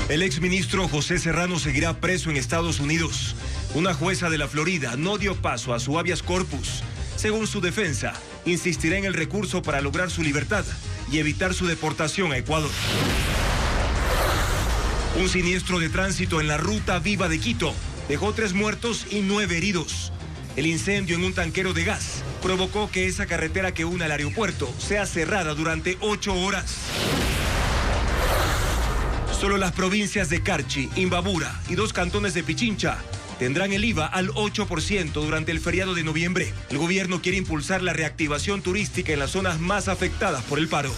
El exministro José Serrano seguirá preso en Estados Unidos. Una jueza de la Florida no dio paso a su habeas corpus. Según su defensa, insistirá en el recurso para lograr su libertad y evitar su deportación a Ecuador. Un siniestro de tránsito en la ruta Viva de Quito dejó 3 muertos y 9 heridos. El incendio en un tanquero de gas provocó que esa carretera que une al aeropuerto sea cerrada durante 8 horas. Solo las provincias de Carchi, Imbabura y 2 cantones de Pichincha tendrán el IVA al 8% durante el feriado de noviembre. El gobierno quiere impulsar la reactivación turística en las zonas más afectadas por el paro.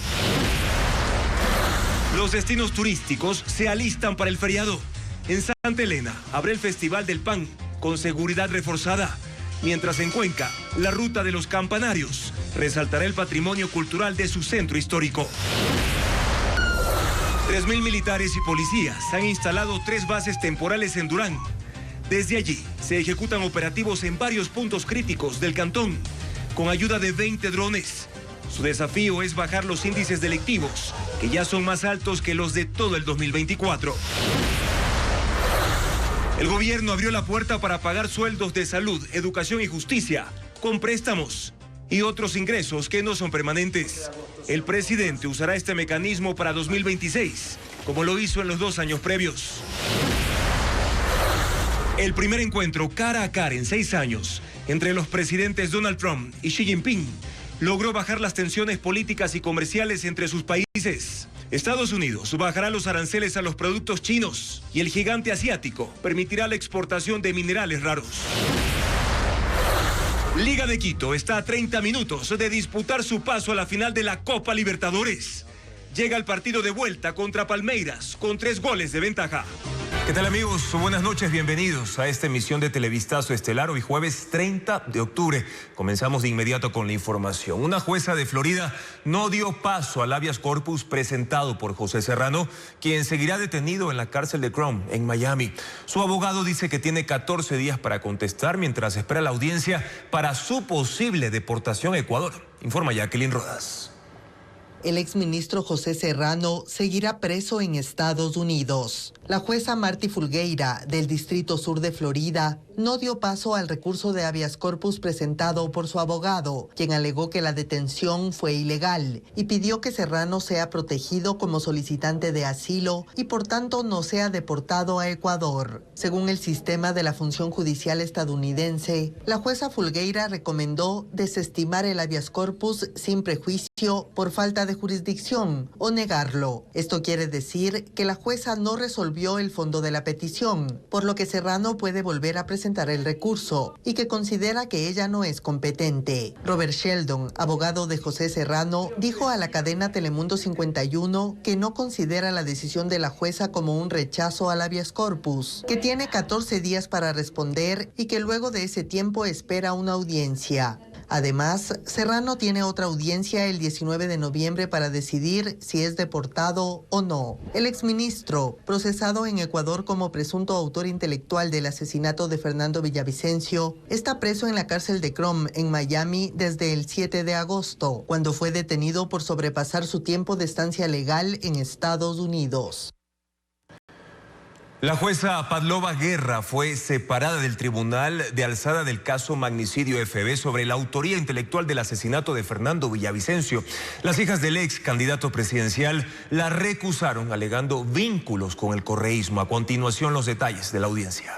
Los destinos turísticos se alistan para el feriado. En Santa Elena habrá el Festival del Pan con seguridad reforzada, mientras en Cuenca la Ruta de los Campanarios resaltará el patrimonio cultural de su centro histórico. 3.000 militares y policías han instalado 3 bases temporales en Durán. Desde allí se ejecutan operativos en varios puntos críticos del cantón, con ayuda de 20 drones. Su desafío es bajar los índices delictivos, que ya son más altos que los de todo el 2024. El gobierno abrió la puerta para pagar sueldos de salud, educación y justicia, con préstamos y otros ingresos que no son permanentes. El presidente usará este mecanismo para 2026, como lo hizo en los 2 años previos. El primer encuentro cara a cara en 6 años entre los presidentes Donald Trump y Xi Jinping logró bajar las tensiones políticas y comerciales entre sus países. Estados Unidos bajará los aranceles a los productos chinos y el gigante asiático permitirá la exportación de minerales raros. Liga de Quito está a 30 minutos de disputar su paso a la final de la Copa Libertadores. Llega el partido de vuelta contra Palmeiras con 3 goles de ventaja. ¿Qué tal, amigos? Buenas noches, bienvenidos a esta emisión de Televistazo Estelar. Hoy jueves 30 de octubre. Comenzamos de inmediato con la información. Una jueza de Florida no dio paso al habeas corpus presentado por José Serrano, quien seguirá detenido en la cárcel de Crown, en Miami. Su abogado dice que tiene 14 días para contestar mientras espera la audiencia para su posible deportación a Ecuador. Informa Jacqueline Rodas. El exministro José Serrano seguirá preso en Estados Unidos. La jueza Marty Fulgueira, del Distrito Sur de Florida, no dio paso al recurso de habeas corpus presentado por su abogado, quien alegó que la detención fue ilegal y pidió que Serrano sea protegido como solicitante de asilo y por tanto no sea deportado a Ecuador. Según el sistema de la función judicial estadounidense, la jueza Fulgueira recomendó desestimar el habeas corpus sin prejuicio por falta de jurisdicción o negarlo. Esto quiere decir que la jueza no resolvió el fondo de la petición, por lo que Serrano puede volver a presentar el recurso y que considera que ella no es competente. Robert Sheldon, abogado de José Serrano, dijo a la cadena Telemundo 51 que no considera la decisión de la jueza como un rechazo al habeas corpus, que tiene 14 días para responder y que luego de ese tiempo espera una audiencia. Además, Serrano tiene otra audiencia el 19 de noviembre para decidir si es deportado o no. El exministro, procesado en Ecuador como presunto autor intelectual del asesinato de Fernando Villavicencio, está preso en la cárcel de Crown, en Miami, desde el 7 de agosto, cuando fue detenido por sobrepasar su tiempo de estancia legal en Estados Unidos. La jueza Padlova Guerra fue separada del tribunal de alzada del caso Magnicidio FB sobre la autoría intelectual del asesinato de Fernando Villavicencio. Las hijas del ex candidato presidencial la recusaron alegando vínculos con el correísmo. A continuación, los detalles de la audiencia.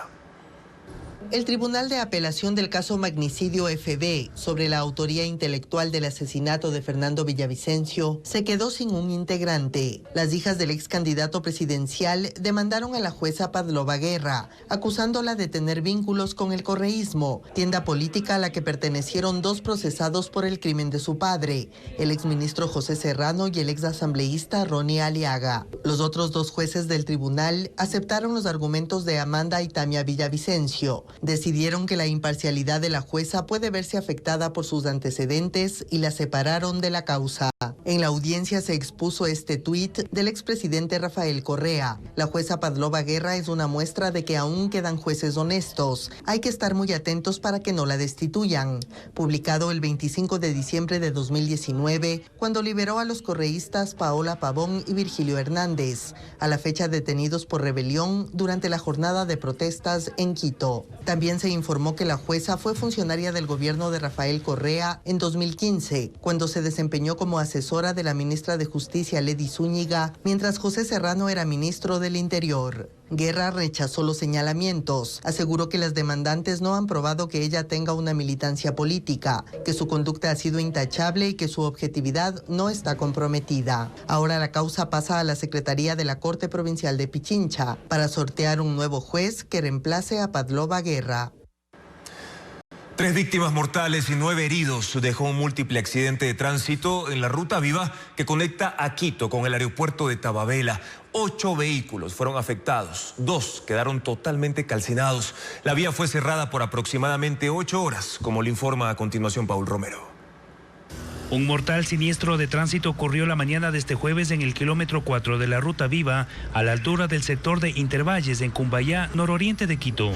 El Tribunal de Apelación del caso Magnicidio FB sobre la autoría intelectual del asesinato de Fernando Villavicencio se quedó sin un integrante. Las hijas del ex candidato presidencial demandaron a la jueza Padlova Guerra, acusándola de tener vínculos con el correísmo, tienda política a la que pertenecieron 2 procesados por el crimen de su padre, el exministro José Serrano y el exasambleísta Ronnie Aliaga. Los otros 2 jueces del tribunal aceptaron los argumentos de Amanda y Tamia Villavicencio. Decidieron que la imparcialidad de la jueza puede verse afectada por sus antecedentes y la separaron de la causa. Pichincha. En la audiencia se expuso este tuit del expresidente Rafael Correa. La jueza Padlova Guerra es una muestra de que aún quedan jueces honestos. Hay que estar muy atentos para que no la destituyan. Publicado el 25 de diciembre de 2019, cuando liberó a los correístas Paola Pavón y Virgilio Hernández, a la fecha detenidos por rebelión durante la jornada de protestas en Quito. También se informó que la jueza fue funcionaria del gobierno de Rafael Correa en 2015, cuando se desempeñó como asesora de la ministra de Justicia Ledy Zúñiga, mientras José Serrano era ministro del Interior. Guerra rechazó los señalamientos, aseguró que las demandantes no han probado que ella tenga una militancia política, que su conducta ha sido intachable y que su objetividad no está comprometida. Ahora la causa pasa a la Secretaría de la Corte Provincial de Pichincha para sortear un nuevo juez que reemplace a Padlova Guerra. 3 víctimas mortales y 9 heridos dejó un múltiple accidente de tránsito en la ruta viva que conecta a Quito con el aeropuerto de Tababela. 8 vehículos fueron afectados, 2 quedaron totalmente calcinados. La vía fue cerrada por aproximadamente 8 horas, como le informa a continuación Paul Romero. Un mortal siniestro de tránsito ocurrió la mañana de este jueves en el kilómetro 4 de la ruta viva, a la altura del sector de Intervalles en Cumbayá, nororiente de Quito.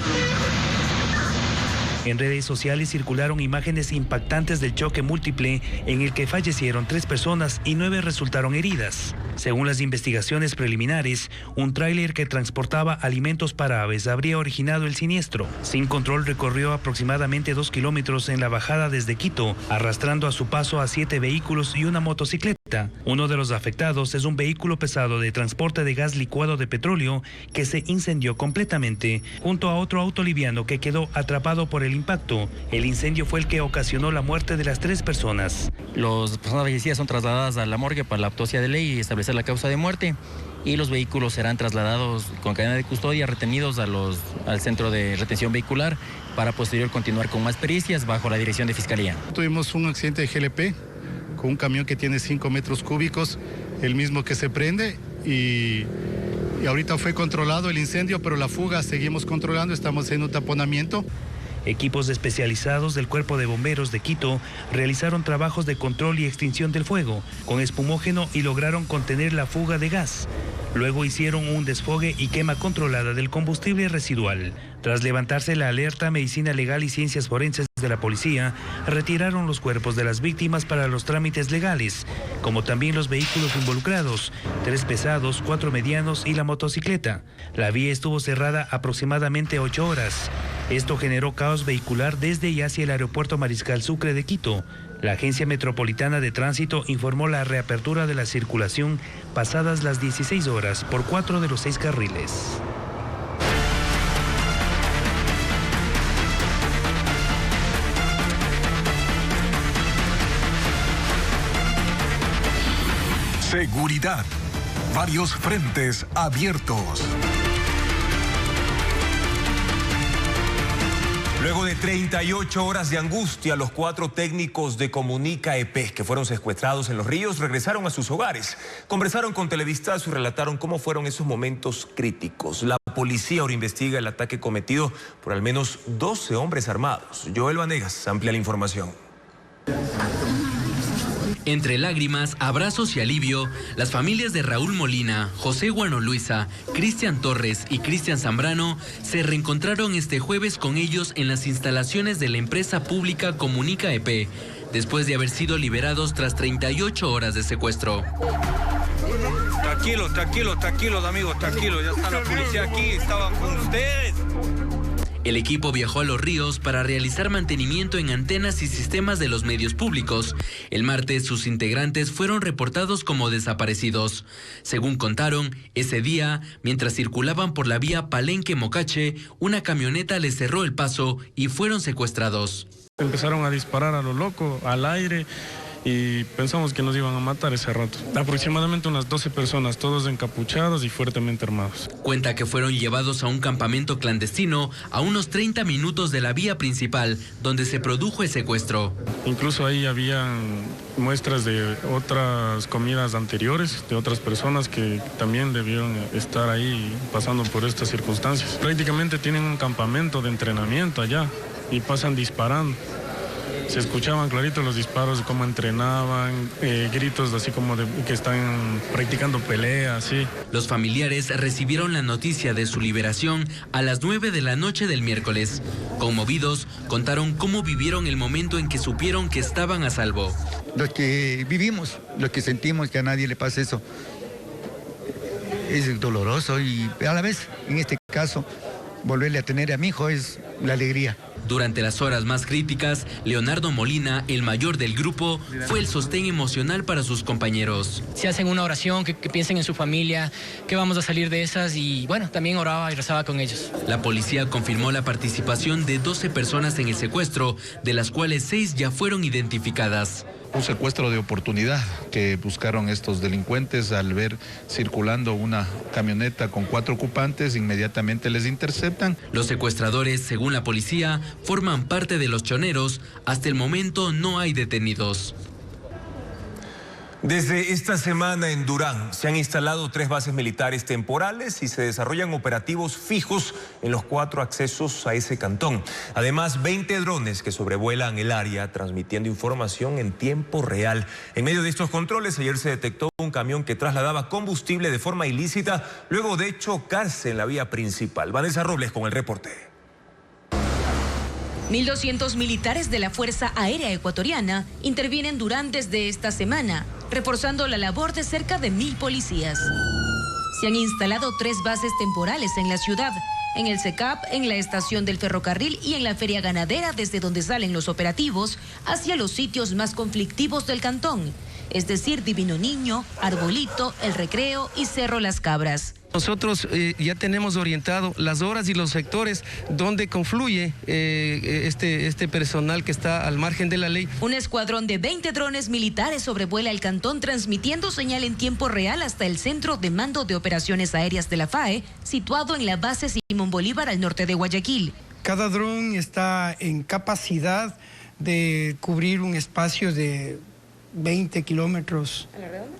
En redes sociales circularon imágenes impactantes del choque múltiple en el que fallecieron 3 personas y 9 resultaron heridas. Según las investigaciones preliminares, un tráiler que transportaba alimentos para aves habría originado el siniestro. Sin control recorrió aproximadamente 2 kilómetros en la bajada desde Quito, arrastrando a su paso a 7 vehículos y una motocicleta. Uno de los afectados es un vehículo pesado de transporte de gas licuado de petróleo que se incendió completamente, junto a otro auto liviano que quedó atrapado por el impacto. El incendio fue el que ocasionó la muerte de las 3 personas. Las personas fallecidas son trasladadas a la morgue para la autopsia de ley y establecer la causa de muerte, y los vehículos serán trasladados con cadena de custodia, retenidos al centro de retención vehicular para posterior continuar con más pericias bajo la dirección de Fiscalía. Tuvimos un accidente de GLP con un camión que tiene 5 metros cúbicos, el mismo que se prende y ahorita fue controlado el incendio, pero la fuga seguimos controlando, estamos haciendo un taponamiento. Equipos especializados del Cuerpo de Bomberos de Quito realizaron trabajos de control y extinción del fuego con espumógeno y lograron contener la fuga de gas. Luego hicieron un desfogue y quema controlada del combustible residual. Tras levantarse la alerta, Medicina Legal y Ciencias Forenses de la policía retiraron los cuerpos de las víctimas para los trámites legales, como también los vehículos involucrados, 3 pesados, 4 medianos y la motocicleta. La vía estuvo cerrada aproximadamente 8 horas. Esto generó caos vehicular desde y hacia el aeropuerto Mariscal Sucre de Quito. La Agencia Metropolitana de Tránsito informó la reapertura de la circulación pasadas las 16 horas por 4 de los 6 carriles. Seguridad. Varios frentes abiertos. Luego de 38 horas de angustia, los 4 técnicos de Comunica EP que fueron secuestrados en Los Ríos regresaron a sus hogares. Conversaron con Televistazo y relataron cómo fueron esos momentos críticos. La policía ahora investiga el ataque cometido por al menos 12 hombres armados. Joel Vanegas amplia la información. Entre lágrimas, abrazos y alivio, las familias de Raúl Molina, José Guano Luisa, Cristian Torres y Cristian Zambrano se reencontraron este jueves con ellos en las instalaciones de la empresa pública Comunica EP, después de haber sido liberados tras 38 horas de secuestro. Tranquilos amigos, tranquilos, ya está la policía aquí, estaban con ustedes. El equipo viajó a Los Ríos para realizar mantenimiento en antenas y sistemas de los medios públicos. El martes, sus integrantes fueron reportados como desaparecidos. Según contaron, ese día, mientras circulaban por la vía Palenque-Mocache, una camioneta les cerró el paso y fueron secuestrados. Empezaron a disparar a lo loco, al aire, y pensamos que nos iban a matar ese rato. Aproximadamente unas 12 personas, todos encapuchados y fuertemente armados. Cuenta que fueron llevados a un campamento clandestino a unos 30 minutos de la vía principal, donde se produjo el secuestro. Incluso ahí habían muestras de otras comidas anteriores, de otras personas que también debieron estar ahí pasando por estas circunstancias. Prácticamente tienen un campamento de entrenamiento allá y pasan disparando. se escuchaban clarito los disparos de cómo entrenaban, gritos así como de que están practicando peleas, sí. Los familiares recibieron la noticia de su liberación a las 9 de la noche del miércoles. Conmovidos, contaron cómo vivieron el momento en que supieron que estaban a salvo. Los que vivimos, los que sentimos que a nadie le pase eso, es doloroso y a la vez, en este caso, volverle a tener a mi hijo es la alegría. Durante las horas más críticas, Leonardo Molina, el mayor del grupo, fue el sostén emocional para sus compañeros. Si hacen una oración, que piensen en su familia, que vamos a salir de esas y bueno, también oraba y rezaba con ellos. La policía confirmó la participación de 12 personas en el secuestro, de las cuales 6 ya fueron identificadas. Un secuestro de oportunidad que buscaron estos delincuentes al ver circulando una camioneta con 4 ocupantes, inmediatamente les interceptan. Los secuestradores, según la policía, forman parte de los choneros. Hasta el momento no hay detenidos. Desde esta semana en Durán se han instalado 3 bases militares temporales y se desarrollan operativos fijos en los 4 accesos a ese cantón. Además, 20 drones que sobrevuelan el área transmitiendo información en tiempo real. En medio de estos controles, ayer se detectó un camión que trasladaba combustible de forma ilícita luego de chocarse en la vía principal. Vanessa Robles con el reporte. 1.200 militares de la Fuerza Aérea Ecuatoriana intervienen desde esta semana, reforzando la labor de cerca de 1.000 policías. Se han instalado 3 bases temporales en la ciudad, en el SECAP, en la estación del ferrocarril y en la feria ganadera, desde donde salen los operativos hacia los sitios más conflictivos del cantón, es decir, Divino Niño, Arbolito, El Recreo y Cerro Las Cabras. Nosotros ya tenemos orientado las horas y los sectores donde confluye este personal que está al margen de la ley. Un escuadrón de 20 drones militares sobrevuela el cantón transmitiendo señal en tiempo real hasta el Centro de Mando de Operaciones Aéreas de la FAE, situado en la base Simón Bolívar al norte de Guayaquil. Cada dron está en capacidad de cubrir un espacio de 20 kilómetros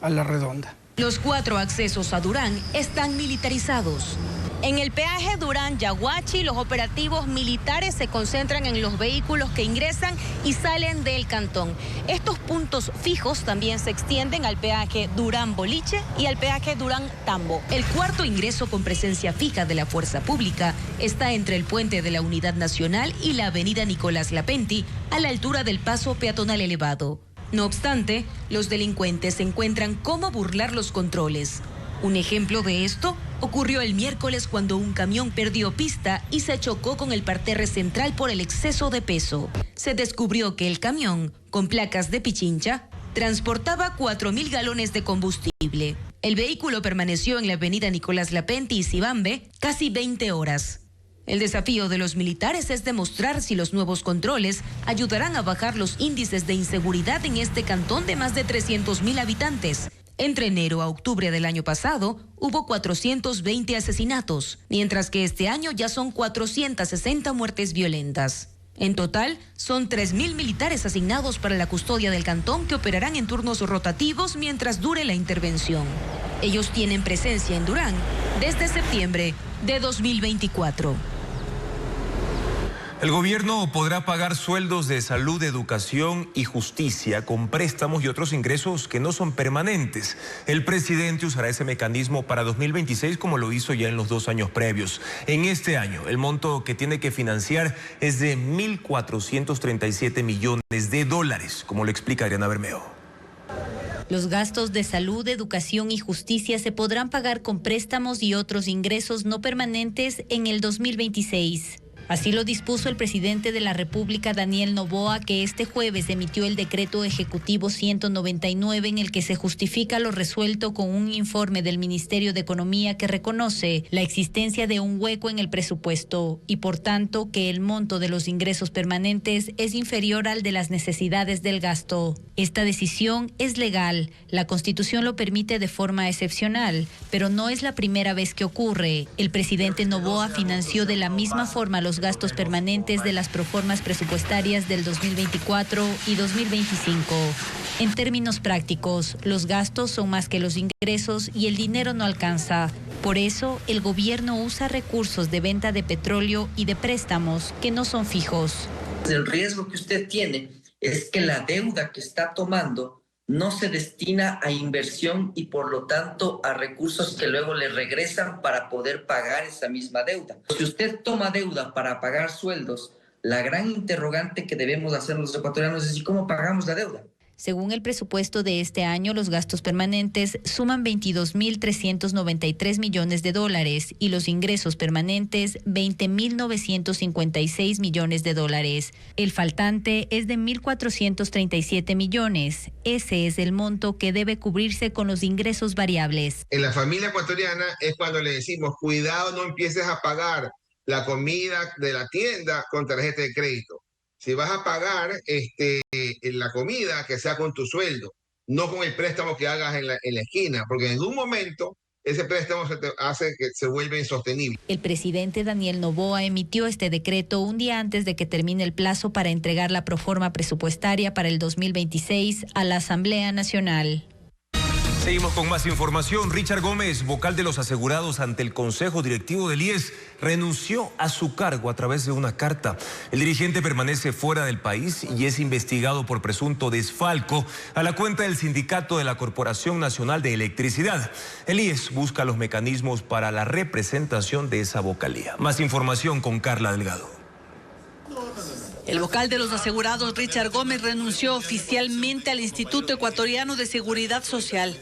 a la redonda. Los 4 accesos a Durán están militarizados. En el peaje Durán-Yaguachi, los operativos militares se concentran en los vehículos que ingresan y salen del cantón. Estos puntos fijos también se extienden al peaje Durán-Boliche y al peaje Durán-Tambo. El 4º ingreso con presencia fija de la fuerza pública está entre el puente de la Unidad Nacional y la avenida Nicolás Lapenti, a la altura del paso peatonal elevado. No obstante, los delincuentes encuentran cómo burlar los controles. Un ejemplo de esto ocurrió el miércoles cuando un camión perdió pista y se chocó con el parterre central por el exceso de peso. Se descubrió que el camión, con placas de Pichincha, transportaba 4.000 galones de combustible. El vehículo permaneció en la avenida Nicolás Lapenti y Sibambe casi 20 horas. El desafío de los militares es demostrar si los nuevos controles ayudarán a bajar los índices de inseguridad en este cantón de más de 300.000 habitantes. Entre enero a octubre del año pasado hubo 420 asesinatos, mientras que este año ya son 460 muertes violentas. En total, son 3.000 militares asignados para la custodia del cantón que operarán en turnos rotativos mientras dure la intervención. Ellos tienen presencia en Durán desde septiembre de 2024. El gobierno podrá pagar sueldos de salud, educación y justicia con préstamos y otros ingresos que no son permanentes. El presidente usará ese mecanismo para 2026 como lo hizo ya en los 2 años previos. En este año, el monto que tiene que financiar es de $1.437 millones, como lo explica Adriana Bermeo. Los gastos de salud, educación y justicia se podrán pagar con préstamos y otros ingresos no permanentes en el 2026. Así lo dispuso el presidente de la República, Daniel Noboa, que este jueves emitió el decreto ejecutivo 199 en el que se justifica lo resuelto con un informe del Ministerio de Economía que reconoce la existencia de un hueco en el presupuesto y por tanto que el monto de los ingresos permanentes es inferior al de las necesidades del gasto. Esta decisión es legal, la Constitución lo permite de forma excepcional, pero no es la primera vez que ocurre. El presidente Noboa financió de la misma forma los gastos permanentes de las proformas presupuestarias del 2024 y 2025. En términos prácticos, los gastos son más que los ingresos y el dinero no alcanza. Por eso, el gobierno usa recursos de venta de petróleo y de préstamos que no son fijos. El riesgo que usted tiene es que la deuda que está tomando no se destina a inversión y por lo tanto a recursos que luego le regresan para poder pagar esa misma deuda. Si usted toma deuda para pagar sueldos, la gran interrogante que debemos hacer los ecuatorianos es ¿cómo pagamos la deuda? Según el presupuesto de este año, los gastos permanentes suman 22.393 millones de dólares y los ingresos permanentes 20.956 millones de dólares. El faltante es de 1.437 millones. Ese es el monto que debe cubrirse con los ingresos variables. En la familia ecuatoriana es cuando le decimos, cuidado, no empieces a pagar la comida de la tienda con tarjeta de crédito. Si vas a pagar la comida, que sea con tu sueldo, no con el préstamo que hagas en la esquina, porque en un momento ese préstamo se te hace que se vuelva insostenible. El presidente Daniel Noboa emitió este decreto un día antes de que termine el plazo para entregar la proforma presupuestaria para el 2026 a la Asamblea Nacional. Seguimos con más información. Richard Gómez, vocal de los asegurados ante el Consejo Directivo del IES, renunció a su cargo a través de una carta. El dirigente permanece fuera del país y es investigado por presunto desfalco a la cuenta del sindicato de la Corporación Nacional de Electricidad. El IES busca los mecanismos para la representación de esa vocalía. Más información con Carla Delgado. El vocal de los asegurados, Richard Gómez, renunció oficialmente al Instituto Ecuatoriano de Seguridad Social.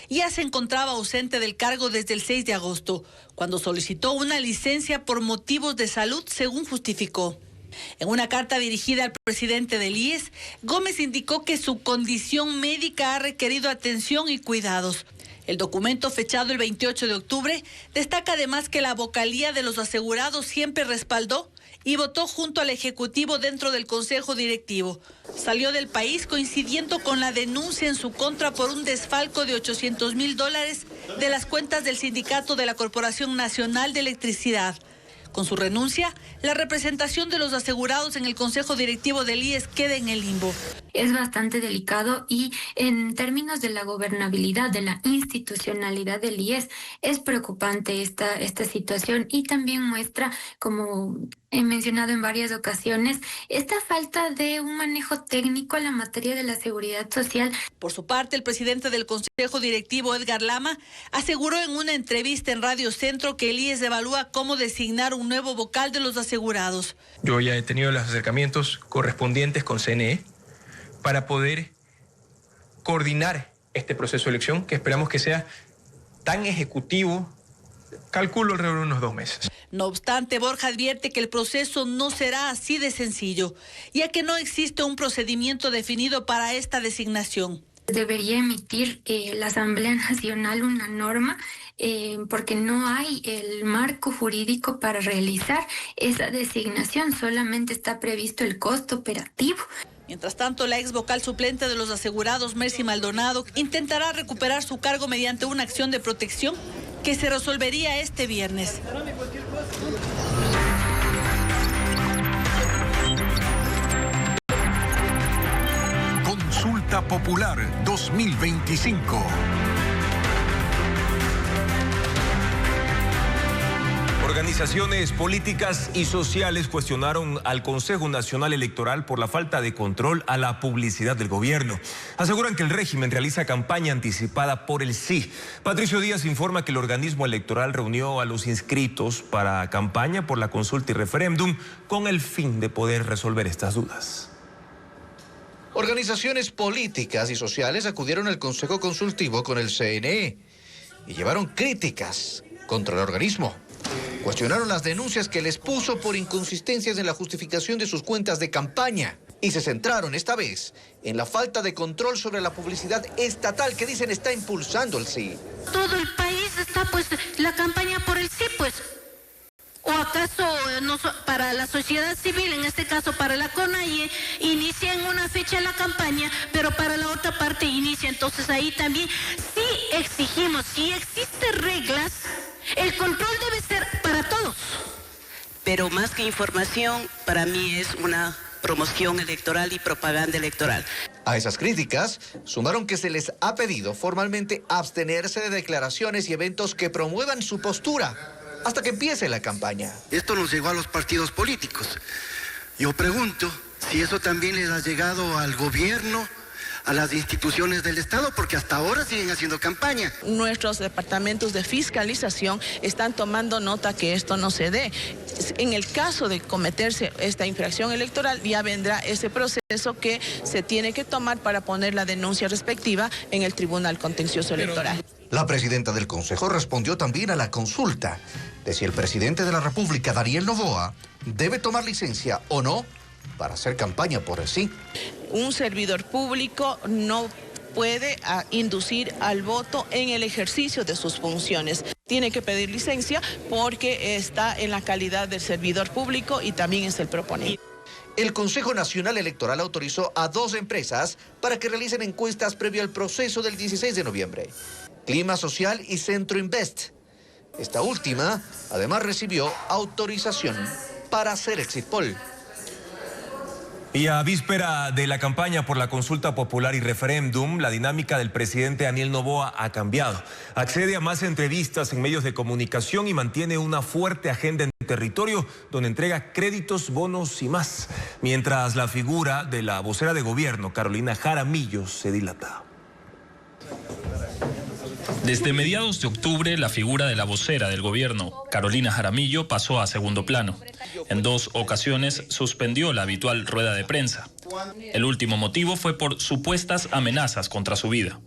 Ya se encontraba ausente del cargo desde el 6 de agosto, cuando solicitó una licencia por motivos de salud, según justificó. En una carta dirigida al presidente del IES, Gómez indicó que su condición médica ha requerido atención y cuidados. El documento, fechado el 28 de octubre, destaca además que la vocalía de los asegurados siempre respaldó y votó junto al Ejecutivo dentro del Consejo Directivo. Salió del país coincidiendo con la denuncia en su contra por un desfalco de $800,000 de las cuentas del sindicato de la Corporación Nacional de Electricidad. Con su renuncia, la representación de los asegurados en el Consejo Directivo del IES queda en el limbo. Es bastante delicado y en términos de la gobernabilidad, de la institucionalidad del IES, es preocupante esta situación y también muestra, como he mencionado en varias ocasiones, esta falta de un manejo técnico en la materia de la seguridad social. Por su parte, el presidente del Consejo Directivo, Edgar Lama, aseguró en una entrevista en Radio Centro que el IES evalúa cómo designar un nuevo vocal de los asegurados. Yo ya he tenido los acercamientos correspondientes con CNE para poder coordinar este proceso de elección, que esperamos que sea tan ejecutivo, calculo alrededor de unos 2 meses. No obstante, Borja advierte que el proceso no será así de sencillo, ya que no existe un procedimiento definido para esta designación. Debería emitir la Asamblea Nacional una norma porque no hay el marco jurídico para realizar esa designación, solamente está previsto el costo operativo. Mientras tanto, la ex vocal suplente de los asegurados, Mercy Maldonado, intentará recuperar su cargo mediante una acción de protección que se resolvería este viernes. Consulta Popular 2025. Organizaciones políticas y sociales cuestionaron al Consejo Nacional Electoral por la falta de control a la publicidad del gobierno. Aseguran que el régimen realiza campaña anticipada por el sí. Patricio Díaz informa que el organismo electoral reunió a los inscritos para campaña por la consulta y referéndum con el fin de poder resolver estas dudas. Organizaciones políticas y sociales acudieron al Consejo Consultivo con el CNE y llevaron críticas contra el organismo. Cuestionaron las denuncias que les puso por inconsistencias en la justificación de sus cuentas de campaña y se centraron esta vez en la falta de control sobre la publicidad estatal que dicen está impulsando el sí. Todo el país está la campaña por el sí ¿O acaso no, para la sociedad civil, en este caso para la CONAIE, inicia en una fecha la campaña, pero para la otra parte inicia? Entonces ahí también sí exigimos, si existen reglas, el control debe ser para todos. Pero más que información, para mí es una promoción electoral y propaganda electoral. A esas críticas sumaron que se les ha pedido formalmente abstenerse de declaraciones y eventos que promuevan su postura hasta que empiece la campaña. Esto nos llegó a los partidos políticos. Yo pregunto si eso también les ha llegado al gobierno, a las instituciones del Estado, porque hasta ahora siguen haciendo campaña. Nuestros departamentos de fiscalización están tomando nota que esto no se dé. En el caso de cometerse esta infracción electoral, ya vendrá ese proceso que se tiene que tomar para poner la denuncia respectiva en el Tribunal Contencioso Electoral. La presidenta del Consejo respondió también a la consulta de si el presidente de la República, Daniel Noboa, debe tomar licencia o no para hacer campaña por el sí. Un servidor público no puede inducir al voto en el ejercicio de sus funciones. Tiene que pedir licencia porque está en la calidad del servidor público y también es el proponente. El Consejo Nacional Electoral autorizó a 2 empresas para que realicen encuestas previo al proceso del 16 de noviembre. Clima Social y Centro Invest. Esta última, además, recibió autorización para hacer exit poll. Y a víspera de la campaña por la consulta popular y referéndum, la dinámica del presidente Daniel Noboa ha cambiado. Accede a más entrevistas en medios de comunicación y mantiene una fuerte agenda en territorio donde entrega créditos, bonos y más. Mientras la figura de la vocera de gobierno, Carolina Jaramillo, se dilata. Desde mediados de octubre, la figura de la vocera del gobierno, Carolina Jaramillo, pasó a segundo plano. En 2 ocasiones suspendió la habitual rueda de prensa. El último motivo fue por supuestas amenazas contra su vida.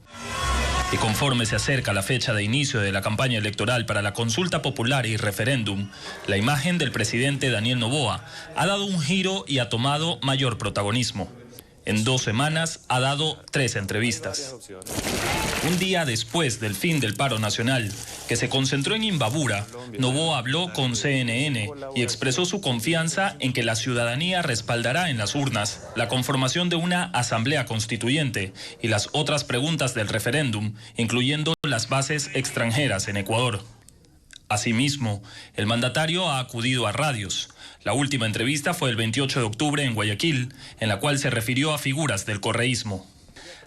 Y conforme se acerca la fecha de inicio de la campaña electoral para la consulta popular y referéndum, la imagen del presidente Daniel Noboa ha dado un giro y ha tomado mayor protagonismo. En 2 semanas ha dado 3 entrevistas. Un día después del fin del paro nacional, que se concentró en Imbabura, Noboa habló con CNN y expresó su confianza en que la ciudadanía respaldará en las urnas la conformación de una asamblea constituyente y las otras preguntas del referéndum, incluyendo las bases extranjeras en Ecuador. Asimismo, el mandatario ha acudido a radios. La última entrevista fue el 28 de octubre en Guayaquil, en la cual se refirió a figuras del correísmo.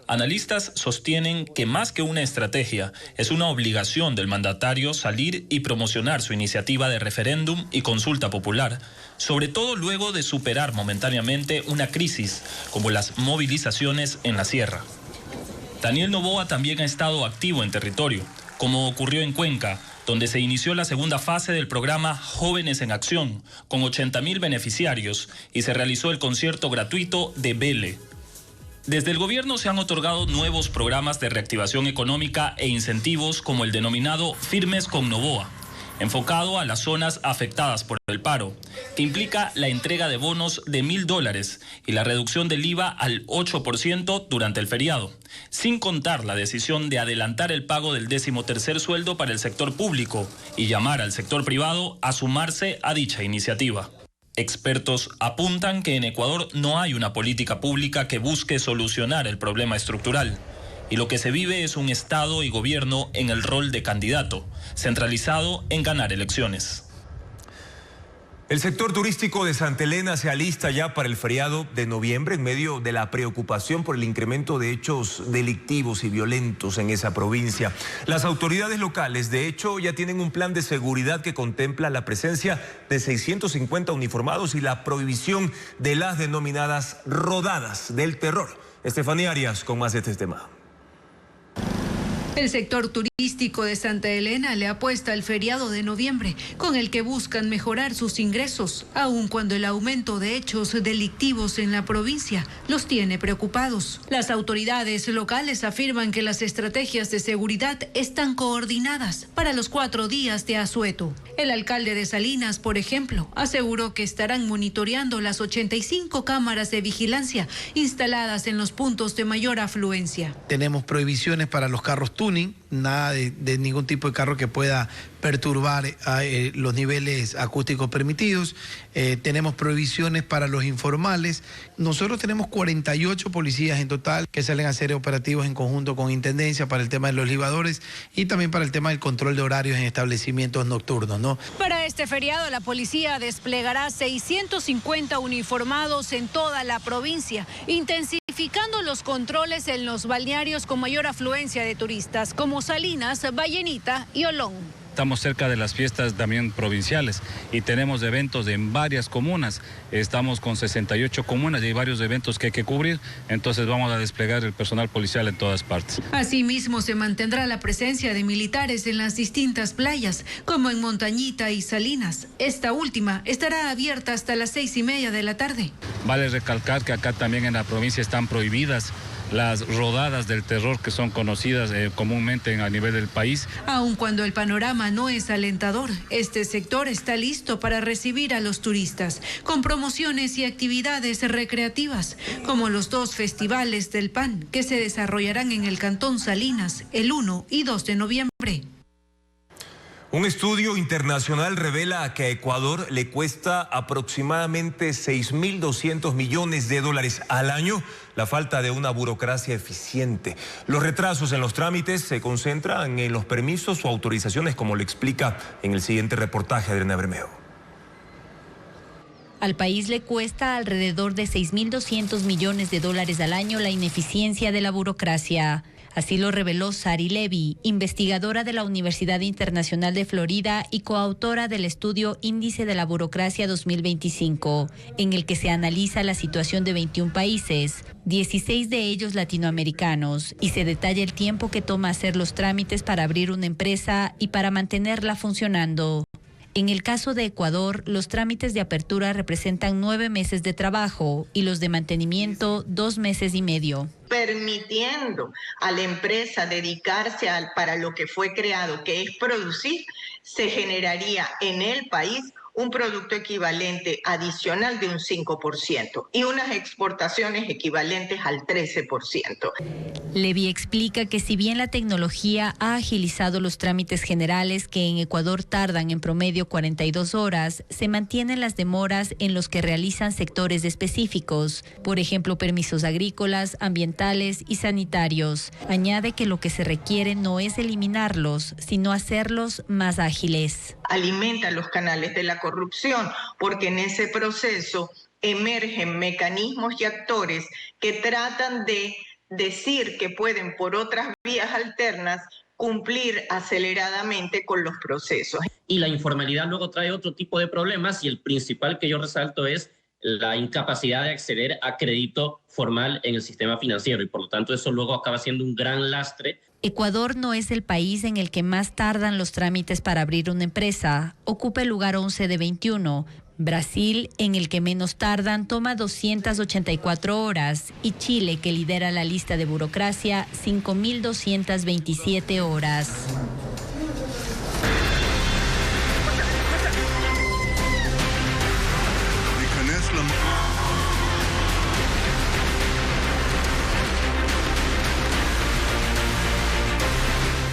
Analistas sostienen que más que una estrategia, es una obligación del mandatario salir y promocionar su iniciativa de referéndum y consulta popular, sobre todo luego de superar momentáneamente una crisis como las movilizaciones en la sierra. Daniel Noboa también ha estado activo en territorio, como ocurrió en Cuenca, donde se inició la segunda fase del programa Jóvenes en Acción, con 80.000 beneficiarios, y se realizó el concierto gratuito de Vele. Desde el gobierno se han otorgado nuevos programas de reactivación económica e incentivos como el denominado Firmes con Noboa, enfocado a las zonas afectadas por el paro, que implica la entrega de bonos de $1.000 y la reducción del IVA al 8% durante el feriado, sin contar la decisión de adelantar el pago del 13º sueldo para el sector público y llamar al sector privado a sumarse a dicha iniciativa. Expertos apuntan que en Ecuador no hay una política pública que busque solucionar el problema estructural, y lo que se vive es un Estado y gobierno en el rol de candidato, centralizado en ganar elecciones. El sector turístico de Santa Elena se alista ya para el feriado de noviembre en medio de la preocupación por el incremento de hechos delictivos y violentos en esa provincia. Las autoridades locales, de hecho, ya tienen un plan de seguridad que contempla la presencia de 650 uniformados y la prohibición de las denominadas rodadas del terror. Estefanía Arias con más de este tema. El sector turístico de Santa Elena le apuesta al feriado de noviembre, con el que buscan mejorar sus ingresos, aun cuando el aumento de hechos delictivos en la provincia los tiene preocupados. Las autoridades locales afirman que las estrategias de seguridad están coordinadas para los 4 días de asueto. El alcalde de Salinas, por ejemplo, aseguró que estarán monitoreando las 85 cámaras de vigilancia instaladas en los puntos de mayor afluencia. Tenemos prohibiciones para los carros tuning, nada de ningún tipo de carro que pueda perturbar los niveles acústicos permitidos. Tenemos prohibiciones para los informales. Nosotros tenemos 48 policías en total que salen a hacer operativos en conjunto con Intendencia para el tema de los libadores y también para el tema del control de horarios en establecimientos nocturnos, ¿no? Para este feriado, la policía desplegará 650 uniformados en toda la provincia, intensificando los controles en los balnearios con mayor afluencia de turistas, como Salinas, Vallenita y Olón. estamos cerca de las fiestas también provinciales y tenemos eventos en varias comunas. Estamos con 68 comunas y hay varios eventos que hay que cubrir, entonces vamos a desplegar el personal policial en todas partes. Asimismo, se mantendrá la presencia de militares en las distintas playas, como en Montañita y Salinas. Esta última estará abierta hasta las 6:30 de la tarde. Vale recalcar que acá también en la provincia están prohibidas las rodadas del terror que son conocidas comúnmente a nivel del país. Aun cuando el panorama no es alentador, este sector está listo para recibir a los turistas, con promociones y actividades recreativas, como los 2 festivales del pan que se desarrollarán en el Cantón Salinas el 1 y 2 de noviembre. Un estudio internacional revela que a Ecuador le cuesta aproximadamente 6.200 millones de dólares al año la falta de una burocracia eficiente. Los retrasos en los trámites se concentran en los permisos o autorizaciones, como le explica en el siguiente reportaje Adriana Bermejo. Al país le cuesta alrededor de 6.200 millones de dólares al año la ineficiencia de la burocracia. Así lo reveló Sari Levy, investigadora de la Universidad Internacional de Florida y coautora del estudio Índice de la Burocracia 2025, en el que se analiza la situación de 21 países, 16 de ellos latinoamericanos, y se detalla el tiempo que toma hacer los trámites para abrir una empresa y para mantenerla funcionando. En el caso de Ecuador, los trámites de apertura representan 9 meses de trabajo y los de mantenimiento 2 meses y medio. Permitiendo a la empresa dedicarse para lo que fue creado, que es producir, se generaría en el país un producto equivalente adicional de un 5% y unas exportaciones equivalentes al 13%. Levy explica que si bien la tecnología ha agilizado los trámites generales que en Ecuador tardan en promedio 42 horas, se mantienen las demoras en los que realizan sectores específicos, por ejemplo, permisos agrícolas, ambientales y sanitarios. Añade que lo que se requiere no es eliminarlos, sino hacerlos más ágiles. Alimenta los canales de la corrupción, porque en ese proceso emergen mecanismos y actores que tratan de decir que pueden por otras vías alternas cumplir aceleradamente con los procesos. Y la informalidad luego trae otro tipo de problemas y el principal que yo resalto es la incapacidad de acceder a crédito formal en el sistema financiero y por lo tanto eso luego acaba siendo un gran lastre. Ecuador no es el país en el que más tardan los trámites para abrir una empresa. Ocupa el lugar 11 de 21. Brasil, en el que menos tardan, toma 284 horas. Y Chile, que lidera la lista de burocracia, 5.227 horas.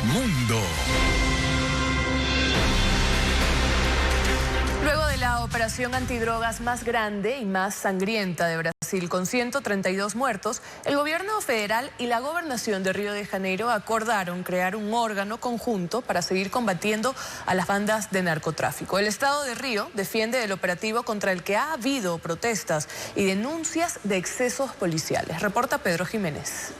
Mundo. Luego de la operación antidrogas más grande y más sangrienta de Brasil, con 132 muertos, el gobierno federal y la gobernación de Río de Janeiro acordaron crear un órgano conjunto para seguir combatiendo a las bandas de narcotráfico. El estado de Río defiende el operativo contra el que ha habido protestas y denuncias de excesos policiales. Reporta Pedro Jiménez.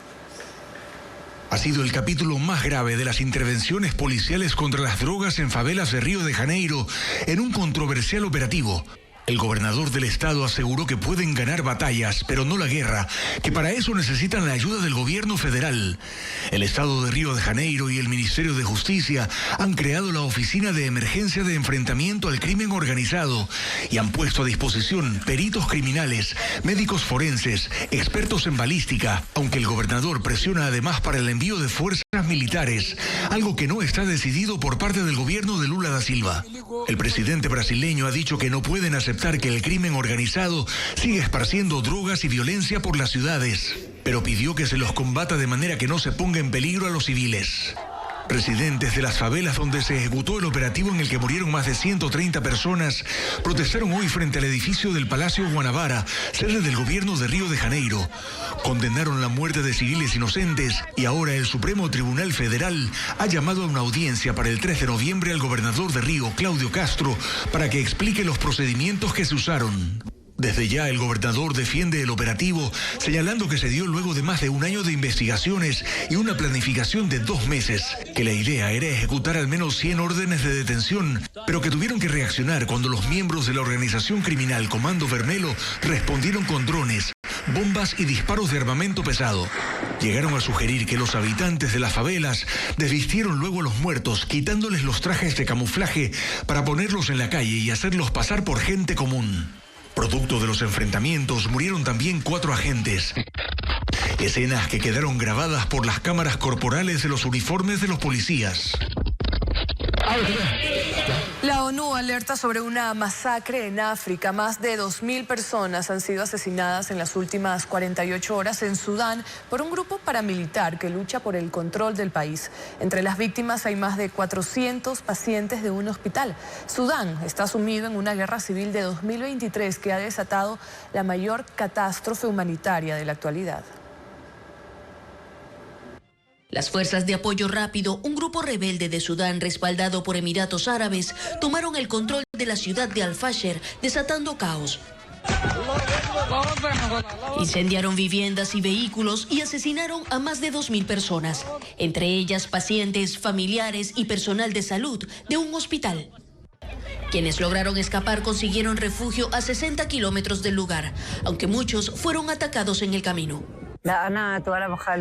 Ha sido el capítulo más grave de las intervenciones policiales contra las drogas en favelas de Río de Janeiro en un controversial operativo. El gobernador del estado aseguró que pueden ganar batallas, pero no la guerra, que para eso necesitan la ayuda del gobierno federal. El estado de Río de Janeiro y el Ministerio de Justicia han creado la Oficina de Emergencia de Enfrentamiento al Crimen Organizado y han puesto a disposición peritos criminales, médicos forenses, expertos en balística, aunque el gobernador presiona además para el envío de fuerzas militares, algo que no está decidido por parte del gobierno de Lula da Silva. El presidente brasileño ha dicho que no pueden aceptar que el crimen organizado siga esparciendo drogas y violencia por las ciudades, pero pidió que se los combata de manera que no se ponga en peligro a los civiles. Residentes de las favelas donde se ejecutó el operativo en el que murieron más de 130 personas protestaron hoy frente al edificio del Palacio Guanabara, sede del gobierno de Río de Janeiro. Condenaron la muerte de civiles inocentes y ahora el Supremo Tribunal Federal ha llamado a una audiencia para el 3 de noviembre al gobernador de Río, Claudio Castro, para que explique los procedimientos que se usaron. Desde ya el gobernador defiende el operativo, señalando que se dio luego de más de un año de investigaciones y una planificación de 2 meses, que la idea era ejecutar al menos 100 órdenes de detención, pero que tuvieron que reaccionar cuando los miembros de la organización criminal Comando Vermelo respondieron con drones, bombas y disparos de armamento pesado. Llegaron a sugerir que los habitantes de las favelas desvistieron luego a los muertos, quitándoles los trajes de camuflaje para ponerlos en la calle y hacerlos pasar por gente común. Producto de los enfrentamientos murieron también 4 agentes. Escenas que quedaron grabadas por las cámaras corporales de los uniformes de los policías. La ONU alerta sobre una masacre en África. Más de 2.000 personas han sido asesinadas en las últimas 48 horas en Sudán por un grupo paramilitar que lucha por el control del país. Entre las víctimas hay más de 400 pacientes de un hospital. Sudán está sumido en una guerra civil de 2023 que ha desatado la mayor catástrofe humanitaria de la actualidad. Las fuerzas de apoyo rápido, un grupo rebelde de Sudán respaldado por Emiratos Árabes, tomaron el control de la ciudad de Al-Fasher, desatando caos. Incendiaron viviendas y vehículos y asesinaron a más de 2.000 personas, entre ellas pacientes, familiares y personal de salud de un hospital. Quienes lograron escapar consiguieron refugio a 60 kilómetros del lugar, aunque muchos fueron atacados en el camino.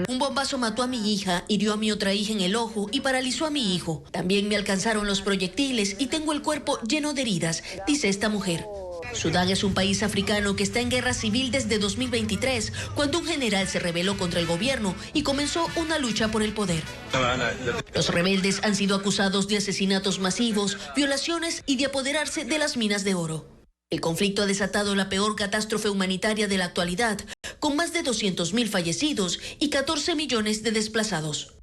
Un bombazo mató a mi hija, hirió a mi otra hija en el ojo y paralizó a mi hijo. También me alcanzaron los proyectiles y tengo el cuerpo lleno de heridas, dice esta mujer. Sudán es un país africano que está en guerra civil desde 2023, cuando un general se rebeló contra el gobierno y comenzó una lucha por el poder. Los rebeldes han sido acusados de asesinatos masivos, violaciones y de apoderarse de las minas de oro. El conflicto ha desatado la peor catástrofe humanitaria de la actualidad, con más de 200.000 fallecidos y 14 millones de desplazados.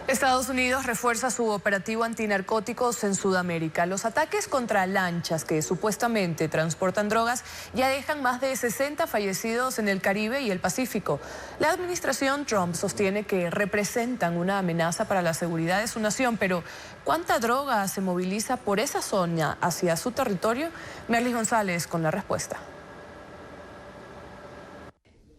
Estados Unidos refuerza su operativo antinarcóticos en Sudamérica. Los ataques contra lanchas que supuestamente transportan drogas ya dejan más de 60 fallecidos en el Caribe y el Pacífico. La administración Trump sostiene que representan una amenaza para la seguridad de su nación, pero ¿cuánta droga se moviliza por esa zona hacia su territorio? Merly González con la respuesta.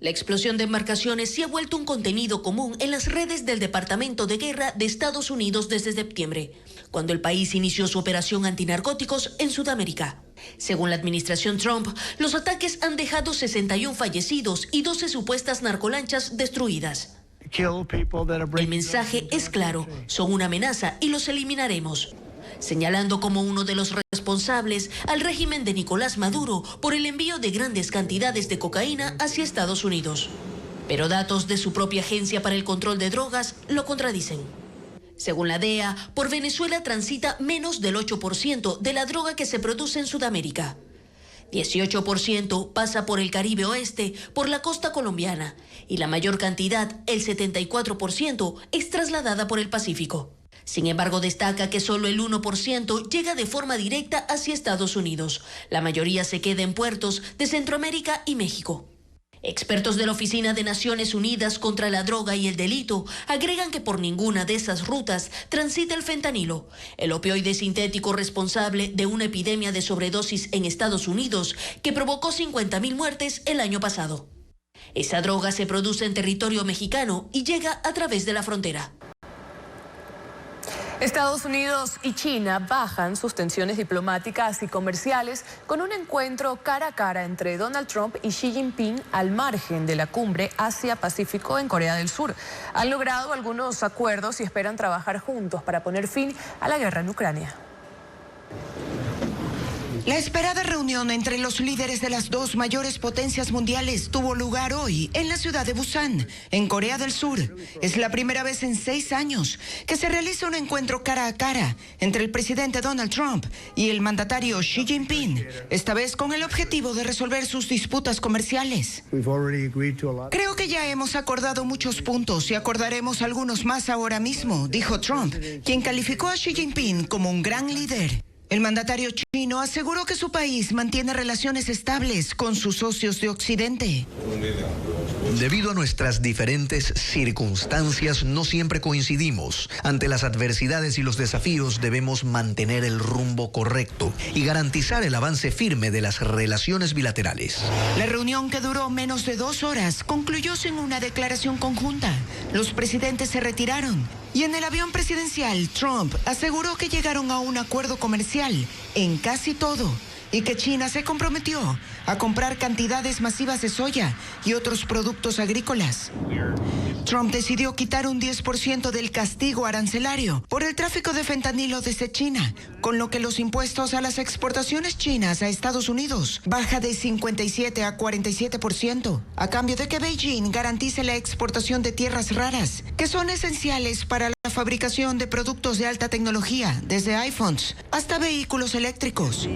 La explosión de embarcaciones se ha vuelto un contenido común en las redes del Departamento de Guerra de Estados Unidos desde septiembre, cuando el país inició su operación antinarcóticos en Sudamérica. Según la administración Trump, los ataques han dejado 61 fallecidos y 12 supuestas narcolanchas destruidas. El mensaje es claro, son una amenaza y los eliminaremos, señalando como uno de los responsables al régimen de Nicolás Maduro por el envío de grandes cantidades de cocaína hacia Estados Unidos. Pero datos de su propia Agencia para el Control de Drogas lo contradicen. Según la DEA, por Venezuela transita menos del 8% de la droga que se produce en Sudamérica. 18% pasa por el Caribe Oeste, por la costa colombiana, y la mayor cantidad, el 74%, es trasladada por el Pacífico. Sin embargo, destaca que solo el 1% llega de forma directa hacia Estados Unidos. La mayoría se queda en puertos de Centroamérica y México. Expertos de la Oficina de Naciones Unidas contra la Droga y el Delito agregan que por ninguna de esas rutas transita el fentanilo, el opioide sintético responsable de una epidemia de sobredosis en Estados Unidos que provocó 50.000 muertes el año pasado. Esa droga se produce en territorio mexicano y llega a través de la frontera. Estados Unidos y China bajan sus tensiones diplomáticas y comerciales con un encuentro cara a cara entre Donald Trump y Xi Jinping al margen de la cumbre Asia-Pacífico en Corea del Sur. Han logrado algunos acuerdos y esperan trabajar juntos para poner fin a la guerra en Ucrania. La esperada reunión entre los líderes de las dos mayores potencias mundiales tuvo lugar hoy en la ciudad de Busan, en Corea del Sur. Es la primera vez en 6 años que se realiza un encuentro cara a cara entre el presidente Donald Trump y el mandatario Xi Jinping, esta vez con el objetivo de resolver sus disputas comerciales. Creo que ya hemos acordado muchos puntos y acordaremos algunos más ahora mismo, dijo Trump, quien calificó a Xi Jinping como un gran líder. El mandatario chino aseguró que su país mantiene relaciones estables con sus socios de Occidente. Debido a nuestras diferentes circunstancias, no siempre coincidimos. Ante las adversidades y los desafíos, debemos mantener el rumbo correcto y garantizar el avance firme de las relaciones bilaterales. La reunión, que duró menos de 2 horas, concluyó sin una declaración conjunta. Los presidentes se retiraron y en el avión presidencial, Trump aseguró que llegaron a un acuerdo comercial en casi todo y que China se comprometió a comprar cantidades masivas de soya y otros productos agrícolas. Trump decidió quitar un 10% del castigo arancelario por el tráfico de fentanilo desde China, con lo que los impuestos a las exportaciones chinas a Estados Unidos baja de 57 a 47%, a cambio de que Beijing garantice la exportación de tierras raras, que son esenciales para la fabricación de productos de alta tecnología, desde iPhones hasta vehículos eléctricos.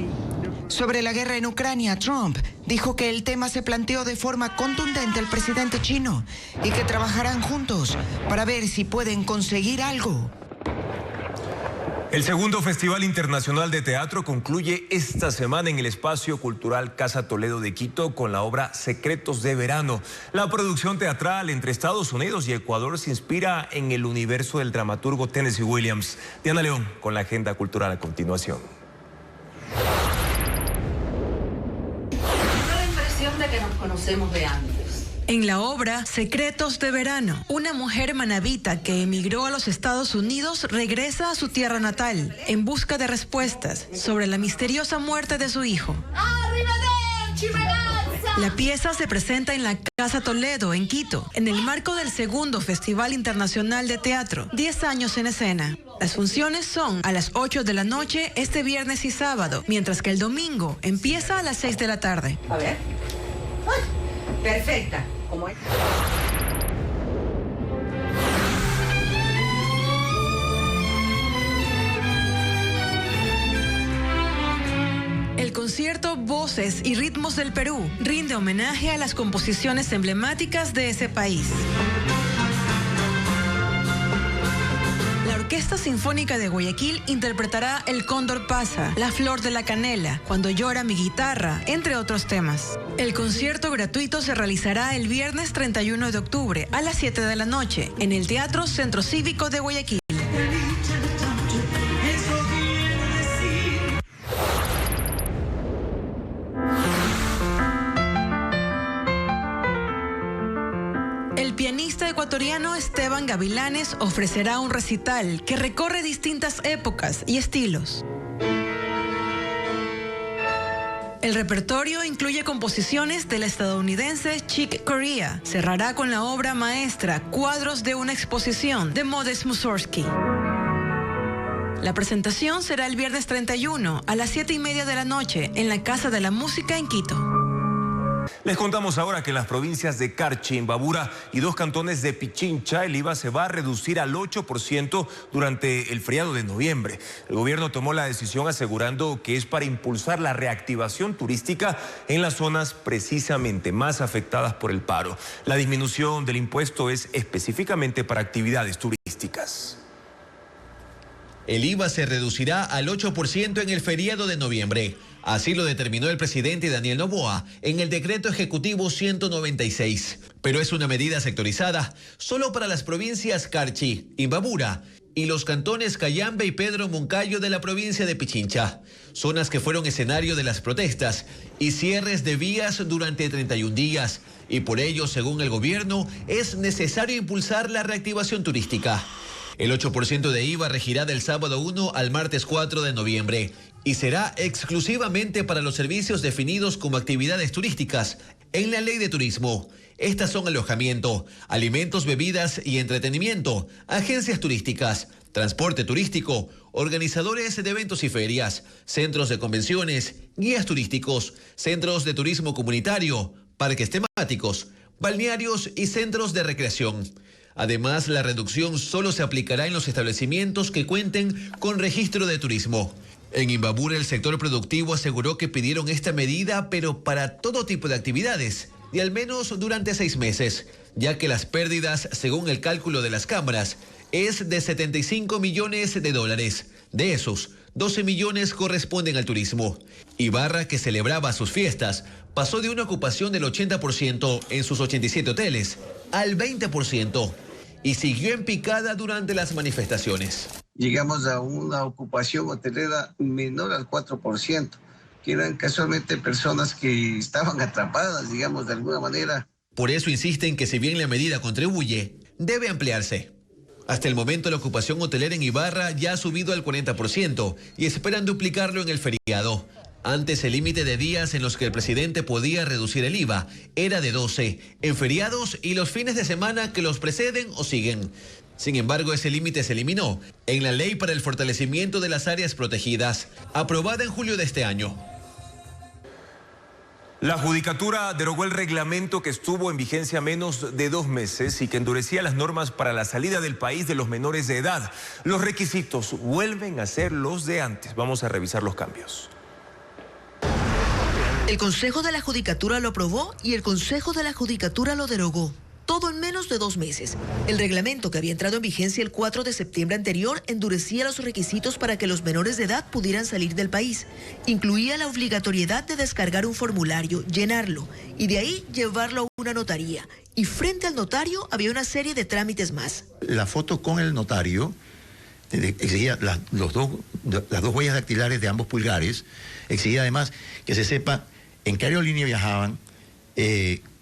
Sobre la guerra en Ucrania, Trump dijo que el tema se planteó de forma contundente al presidente chino y que trabajarán juntos para ver si pueden conseguir algo. El segundo Festival Internacional de Teatro concluye esta semana en el Espacio Cultural Casa Toledo de Quito con la obra Secretos de Verano. La producción teatral entre Estados Unidos y Ecuador se inspira en el universo del dramaturgo Tennessee Williams. Diana León con la agenda cultural a continuación. De que nos conocemos de antes. En la obra Secretos de Verano, una mujer manabita que emigró a los Estados Unidos regresa a su tierra natal en busca de respuestas sobre la misteriosa muerte de su hijo. La pieza se presenta en la Casa Toledo, en Quito, en el marco del segundo Festival Internacional de Teatro, 10 años en escena. Las funciones son a las 8 de la noche este viernes y sábado, mientras que el domingo empieza a las 6 de la tarde. A ver. Perfecta. ¿Cómo es? El concierto Voces y Ritmos del Perú rinde homenaje a las composiciones emblemáticas de ese país. La Orquesta Sinfónica de Guayaquil interpretará El Cóndor Pasa, La Flor de la Canela, Cuando llora mi guitarra, entre otros temas. El concierto gratuito se realizará el viernes 31 de octubre a las 7 de la noche en el Teatro Centro Cívico de Guayaquil. El pianista ecuatoriano Esteban Gavilanes ofrecerá un recital que recorre distintas épocas y estilos. El repertorio incluye composiciones del estadounidense Chick Corea. Cerrará con la obra maestra Cuadros de una exposición de Modest Mussorgsky. La presentación será el viernes 31 a las 7:30 de la noche en la Casa de la Música en Quito. Les contamos ahora que en las provincias de Carchi, Imbabura y 2 cantones de Pichincha, el IVA se va a reducir al 8% durante el feriado de noviembre. El gobierno tomó la decisión asegurando que es para impulsar la reactivación turística en las zonas precisamente más afectadas por el paro. La disminución del impuesto es específicamente para actividades turísticas. El IVA se reducirá al 8% en el feriado de noviembre. Así lo determinó el presidente Daniel Noboa en el decreto ejecutivo 196. Pero es una medida sectorizada solo para las provincias Carchi, Imbabura y los cantones Cayambe y Pedro Moncayo de la provincia de Pichincha, zonas que fueron escenario de las protestas y cierres de vías durante 31 días. Y por ello, según el gobierno, es necesario impulsar la reactivación turística. El 8% de IVA regirá del sábado 1 al martes 4 de noviembre y será exclusivamente para los servicios definidos como actividades turísticas en la Ley de Turismo. Estas son alojamiento, alimentos, bebidas y entretenimiento, agencias turísticas, transporte turístico, organizadores de eventos y ferias, centros de convenciones, guías turísticos, centros de turismo comunitario, parques temáticos, balnearios y centros de recreación. Además, la reducción solo se aplicará en los establecimientos que cuenten con registro de turismo. En Imbabura, el sector productivo aseguró que pidieron esta medida, pero para todo tipo de actividades, y al menos durante 6 meses, ya que las pérdidas, según el cálculo de las cámaras, es de 75 millones de dólares. De esos, 12 millones corresponden al turismo. Ibarra, que celebraba sus fiestas, pasó de una ocupación del 80% en sus 87 hoteles al 20% y siguió en picada durante las manifestaciones. Llegamos a una ocupación hotelera menor al 4%, que eran casualmente personas que estaban atrapadas, digamos, de alguna manera. Por eso insisten que si bien la medida contribuye, debe ampliarse. Hasta el momento la ocupación hotelera en Ibarra ya ha subido al 40% y esperan duplicarlo en el feriado. Antes el límite de días en los que el presidente podía reducir el IVA era de 12, en feriados y los fines de semana que los preceden o siguen. Sin embargo, ese límite se eliminó en la Ley para el Fortalecimiento de las Áreas Protegidas, aprobada en julio de este año. La Judicatura derogó el reglamento que estuvo en vigencia menos de 2 meses y que endurecía las normas para la salida del país de los menores de edad. Los requisitos vuelven a ser los de antes. Vamos a revisar los cambios. El Consejo de la Judicatura lo aprobó y el Consejo de la Judicatura lo derogó. Todo en menos de 2 meses. El reglamento que había entrado en vigencia el 4 de septiembre anterior endurecía los requisitos para que los menores de edad pudieran salir del país. Incluía la obligatoriedad de descargar un formulario, llenarlo y de ahí llevarlo a una notaría. Y frente al notario había una serie de trámites más. La foto con el notario exigía las dos huellas dactilares de ambos pulgares. Exigía además que se sepa en qué aerolínea viajaban,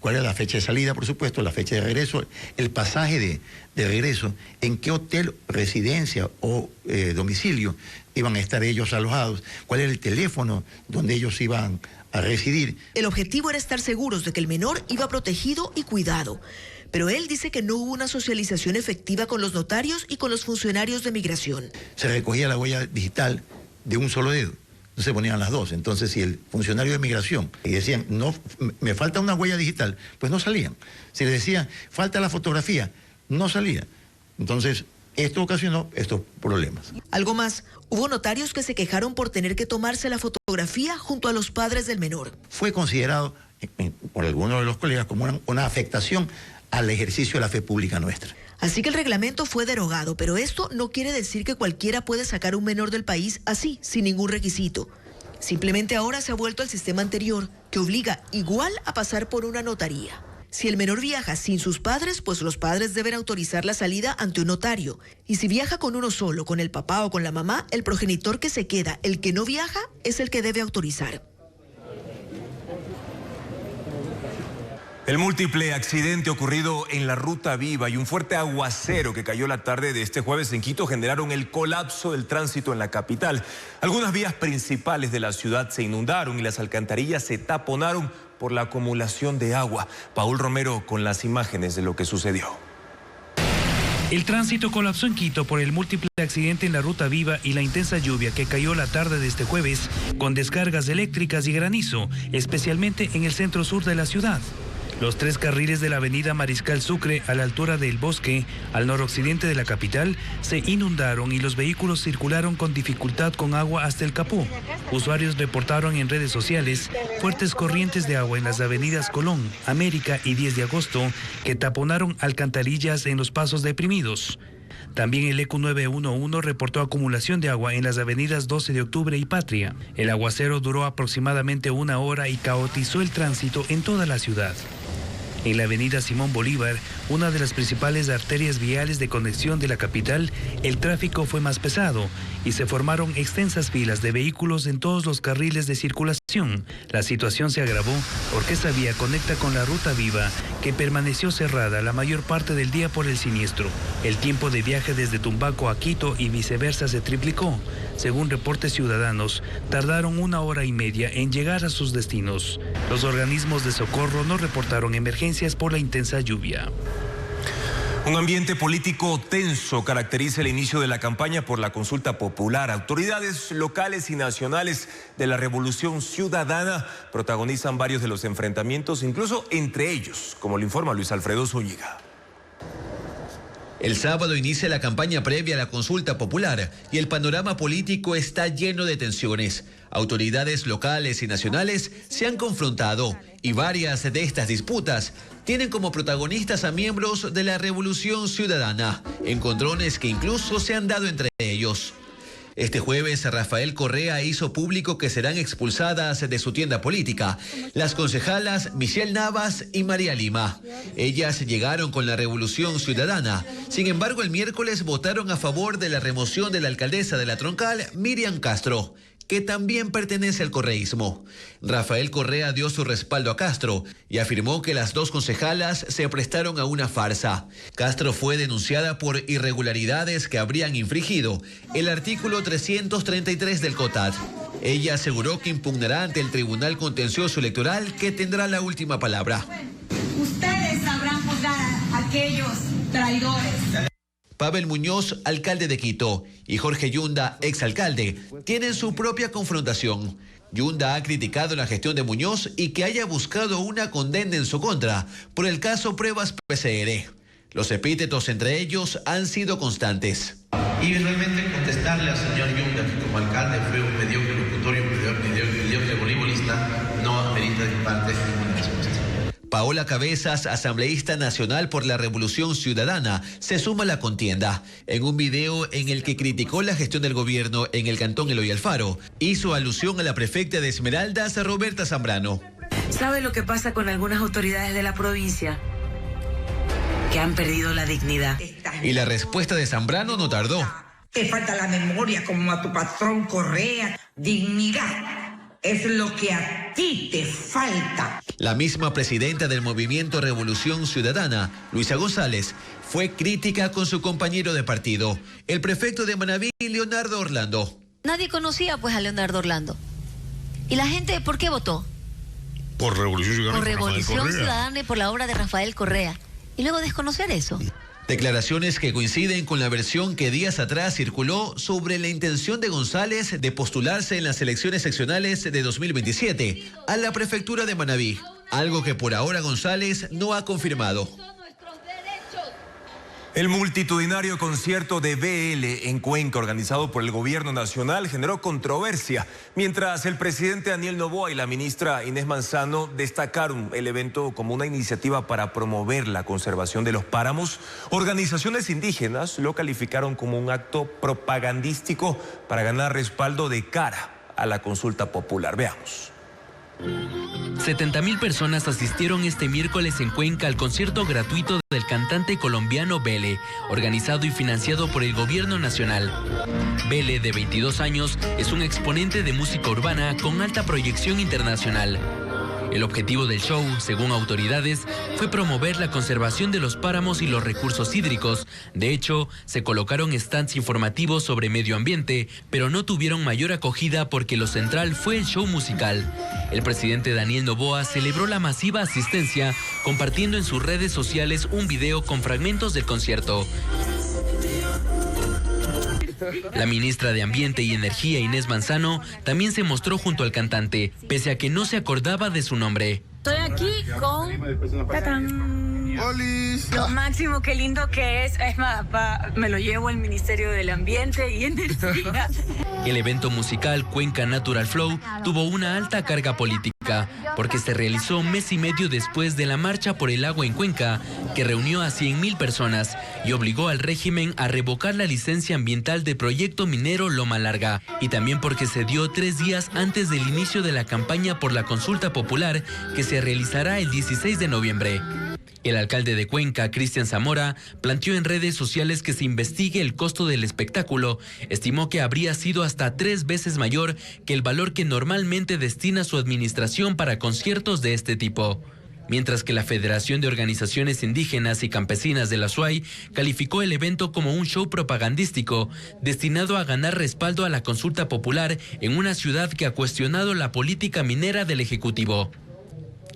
cuál era la fecha de salida, por supuesto, la fecha de regreso, el pasaje de regreso, en qué hotel, residencia o domicilio iban a estar ellos alojados, cuál era el teléfono donde ellos iban a residir. El objetivo era estar seguros de que el menor iba protegido y cuidado. Pero él dice que no hubo una socialización efectiva con los notarios y con los funcionarios de migración. Se recogía la huella digital de un solo dedo. No se ponían las dos. Entonces, si el funcionario de migración y decían, no, me falta una huella digital, pues no salían. Si le decían, falta la fotografía, no salía. Entonces, esto ocasionó estos problemas. Algo más, hubo notarios que se quejaron por tener que tomarse la fotografía junto a los padres del menor. Fue considerado por algunos de los colegas como una afectación al ejercicio de la fe pública nuestra. Así que el reglamento fue derogado, pero esto no quiere decir que cualquiera puede sacar un menor del país así, sin ningún requisito. Simplemente ahora se ha vuelto al sistema anterior, que obliga igual a pasar por una notaría. Si el menor viaja sin sus padres, pues los padres deben autorizar la salida ante un notario. Y si viaja con uno solo, con el papá o con la mamá, el progenitor que se queda, el que no viaja, es el que debe autorizar. El múltiple accidente ocurrido en la Ruta Viva y un fuerte aguacero que cayó la tarde de este jueves en Quito generaron el colapso del tránsito en la capital. Algunas vías principales de la ciudad se inundaron y las alcantarillas se taponaron por la acumulación de agua. Paul Romero con las imágenes de lo que sucedió. El tránsito colapsó en Quito por el múltiple accidente en la Ruta Viva y la intensa lluvia que cayó la tarde de este jueves con descargas eléctricas y granizo, especialmente en el centro sur de la ciudad. Los 3 carriles de la avenida Mariscal Sucre a la altura del Bosque, al noroccidente de la capital, se inundaron y los vehículos circularon con dificultad con agua hasta el capó. Usuarios reportaron en redes sociales fuertes corrientes de agua en las avenidas Colón, América y 10 de agosto que taponaron alcantarillas en los pasos deprimidos. También el ECU 911 reportó acumulación de agua en las avenidas 12 de octubre y Patria. El aguacero duró aproximadamente 1 hora y caotizó el tránsito en toda la ciudad. En la avenida Simón Bolívar, una de las principales arterias viales de conexión de la capital, el tráfico fue más pesado y se formaron extensas filas de vehículos en todos los carriles de circulación. La situación se agravó porque esa vía conecta con la Ruta Viva, que permaneció cerrada la mayor parte del día por el siniestro. El tiempo de viaje desde Tumbaco a Quito y viceversa se triplicó. Según reportes ciudadanos, tardaron 1 hora y media en llegar a sus destinos. Los organismos de socorro no reportaron emergencias por la intensa lluvia. Un ambiente político tenso caracteriza el inicio de la campaña por la consulta popular. Autoridades locales y nacionales de la Revolución Ciudadana protagonizan varios de los enfrentamientos, incluso entre ellos, como lo informa Luis Alfredo Zúñiga. El sábado inicia la campaña previa a la consulta popular y el panorama político está lleno de tensiones. Autoridades locales y nacionales se han confrontado y varias de estas disputas tienen como protagonistas a miembros de la Revolución Ciudadana, encontrones que incluso se han dado entre ellos. Este jueves, Rafael Correa hizo público que serán expulsadas de su tienda política las concejalas Michelle Navas y María Lima. Ellas llegaron con la Revolución Ciudadana. Sin embargo, el miércoles votaron a favor de la remoción de la alcaldesa de La Troncal, Miriam Castro, que también pertenece al correísmo. Rafael Correa dio su respaldo a Castro y afirmó que las dos concejalas se prestaron a una farsa. Castro fue denunciada por irregularidades que habrían infringido el artículo 333 del COTAD. Ella aseguró que impugnará ante el Tribunal Contencioso Electoral, que tendrá la última palabra. Ustedes sabrán juzgar a aquellos traidores. Pavel Muñoz, alcalde de Quito, y Jorge Yunda, exalcalde, tienen su propia confrontación. Yunda ha criticado la gestión de Muñoz y que haya buscado una condena en su contra por el caso Pruebas PCR. Los epítetos entre ellos han sido constantes. Y realmente contestarle al señor Yunda, que como alcalde fue un mediocre locutor y un mediocre voleibolista, no amerita de mi parte ninguna respuesta. Paola Cabezas, asambleísta nacional por la Revolución Ciudadana, se suma a la contienda. En un video en el que criticó la gestión del gobierno en el cantón Eloy Alfaro, hizo alusión a la prefecta de Esmeraldas, Roberta Zambrano. ¿Sabe lo que pasa con algunas autoridades de la provincia? Que han perdido la dignidad. Y la respuesta de Zambrano no tardó. Te falta la memoria como a tu patrón Correa. Dignidad es lo que a ti te falta. La misma presidenta del movimiento Revolución Ciudadana, Luisa González, fue crítica con su compañero de partido, el prefecto de Manabí, Leonardo Orlando. Nadie conocía pues a Leonardo Orlando. ¿Y la gente por qué votó? Por Revolución Ciudadana. Por Revolución Ciudadana y por la obra de Rafael Correa. Y luego desconocer eso. Declaraciones que coinciden con la versión que días atrás circuló sobre la intención de González de postularse en las elecciones seccionales de 2027 a la prefectura de Manabí, algo que por ahora González no ha confirmado. El multitudinario concierto de BL en Cuenca, organizado por el gobierno nacional, generó controversia, mientras el presidente Daniel Noboa y la ministra Inés Manzano destacaron el evento como una iniciativa para promover la conservación de los páramos. Organizaciones indígenas lo calificaron como un acto propagandístico para ganar respaldo de cara a la consulta popular. Veamos. 70,000 personas asistieron este miércoles en Cuenca al concierto gratuito del cantante colombiano Bele, organizado y financiado por el gobierno nacional. Bele, de 22 años, es un exponente de música urbana con alta proyección internacional. El objetivo del show, según autoridades, fue promover la conservación de los páramos y los recursos hídricos. De hecho, se colocaron stands informativos sobre medio ambiente, pero no tuvieron mayor acogida porque lo central fue el show musical. El presidente Daniel Noboa celebró la masiva asistencia, compartiendo en sus redes sociales un video con fragmentos del concierto. La ministra de Ambiente y Energía, Inés Manzano, también se mostró junto al cantante, pese a que no se acordaba de su nombre. Estoy aquí con... ¡Tatán! Lo máximo, qué lindo que es. Es más, me lo llevo al Ministerio del Ambiente y Energía. El evento musical Cuenca Natural Flow tuvo una alta carga política, porque se realizó un mes y medio después de la Marcha por el Agua en Cuenca, que reunió a 100,000 personas y obligó al régimen a revocar la licencia ambiental del proyecto minero Loma Larga, y también porque se dio 3 días antes del inicio de la campaña por la consulta popular que se realizará el 16 de noviembre. El alcalde de Cuenca, Cristian Zamora, planteó en redes sociales que se investigue el costo del espectáculo. Estimó que habría sido hasta 3 veces mayor que el valor que normalmente destina su administración para conciertos de este tipo. Mientras que la Federación de Organizaciones Indígenas y Campesinas de la SUAY calificó el evento como un show propagandístico destinado a ganar respaldo a la consulta popular en una ciudad que ha cuestionado la política minera del Ejecutivo.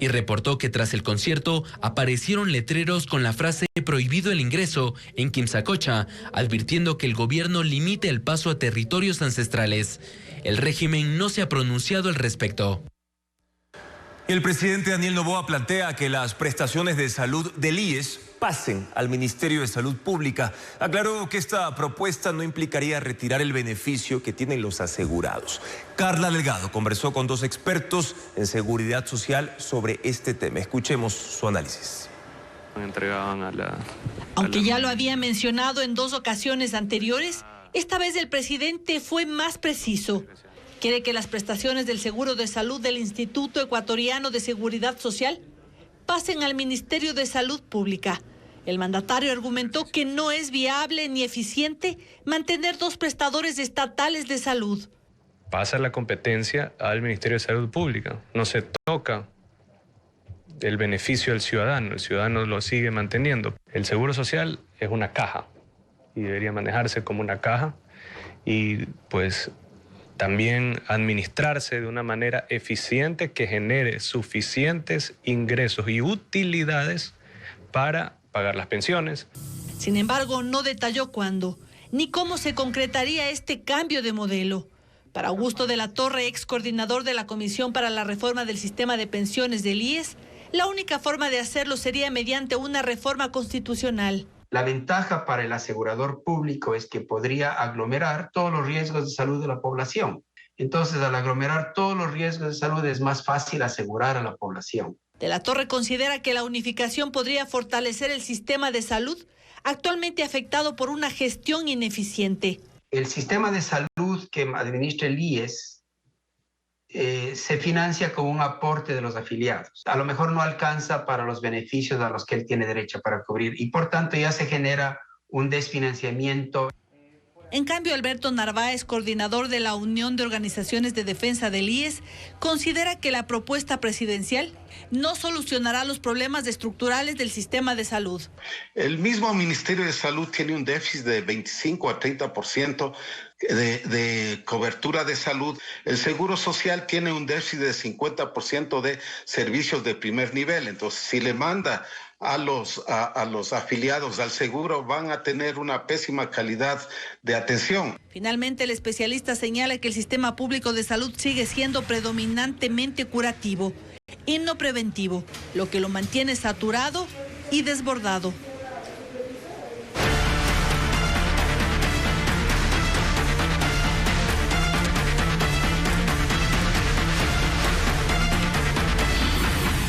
Y reportó que tras el concierto aparecieron letreros con la frase "prohibido el ingreso" en Quimsacocha, advirtiendo que el gobierno limite el paso a territorios ancestrales. El régimen no se ha pronunciado al respecto. El presidente Daniel Noboa plantea que las prestaciones de salud del IES pasen al Ministerio de Salud Pública. Aclaró que esta propuesta no implicaría retirar el beneficio que tienen los asegurados. Carla Delgado conversó con 2 expertos en seguridad social sobre este tema. Escuchemos su análisis. Aunque ya lo había mencionado en 2 ocasiones anteriores, esta vez el presidente fue más preciso. Quiere que las prestaciones del seguro de salud del Instituto Ecuatoriano de Seguridad Social pasen al Ministerio de Salud Pública. El mandatario argumentó que no es viable ni eficiente mantener 2 prestadores estatales de salud. Pasa la competencia al Ministerio de Salud Pública. No se toca el beneficio del ciudadano. El ciudadano lo sigue manteniendo. El seguro social es una caja y debería manejarse como una caja y pues también administrarse de una manera eficiente que genere suficientes ingresos y utilidades para pagar las pensiones. Sin embargo, no detalló cuándo ni cómo se concretaría este cambio de modelo. Para Augusto de la Torre, ex coordinador de la Comisión para la Reforma del Sistema de Pensiones del IES, la única forma de hacerlo sería mediante una reforma constitucional. La ventaja para el asegurador público es que podría aglomerar todos los riesgos de salud de la población. Entonces, al aglomerar todos los riesgos de salud es más fácil asegurar a la población. De la Torre considera que la unificación podría fortalecer el sistema de salud, actualmente afectado por una gestión ineficiente. El sistema de salud que administra el IES se financia con un aporte de los afiliados. A lo mejor no alcanza para los beneficios a los que él tiene derecho para cubrir y por tanto ya se genera un desfinanciamiento. En cambio, Alberto Narváez, coordinador de la Unión de Organizaciones de Defensa del IES, considera que la propuesta presidencial no solucionará los problemas estructurales del sistema de salud. El mismo Ministerio de Salud tiene un déficit de 25 a 30% de cobertura de salud. El Seguro Social tiene un déficit de 50% de servicios de primer nivel. Entonces, si le manda a los afiliados al seguro, van a tener una pésima calidad de atención. Finalmente, el especialista señala que el sistema público de salud sigue siendo predominantemente curativo y no preventivo, lo que lo mantiene saturado y desbordado.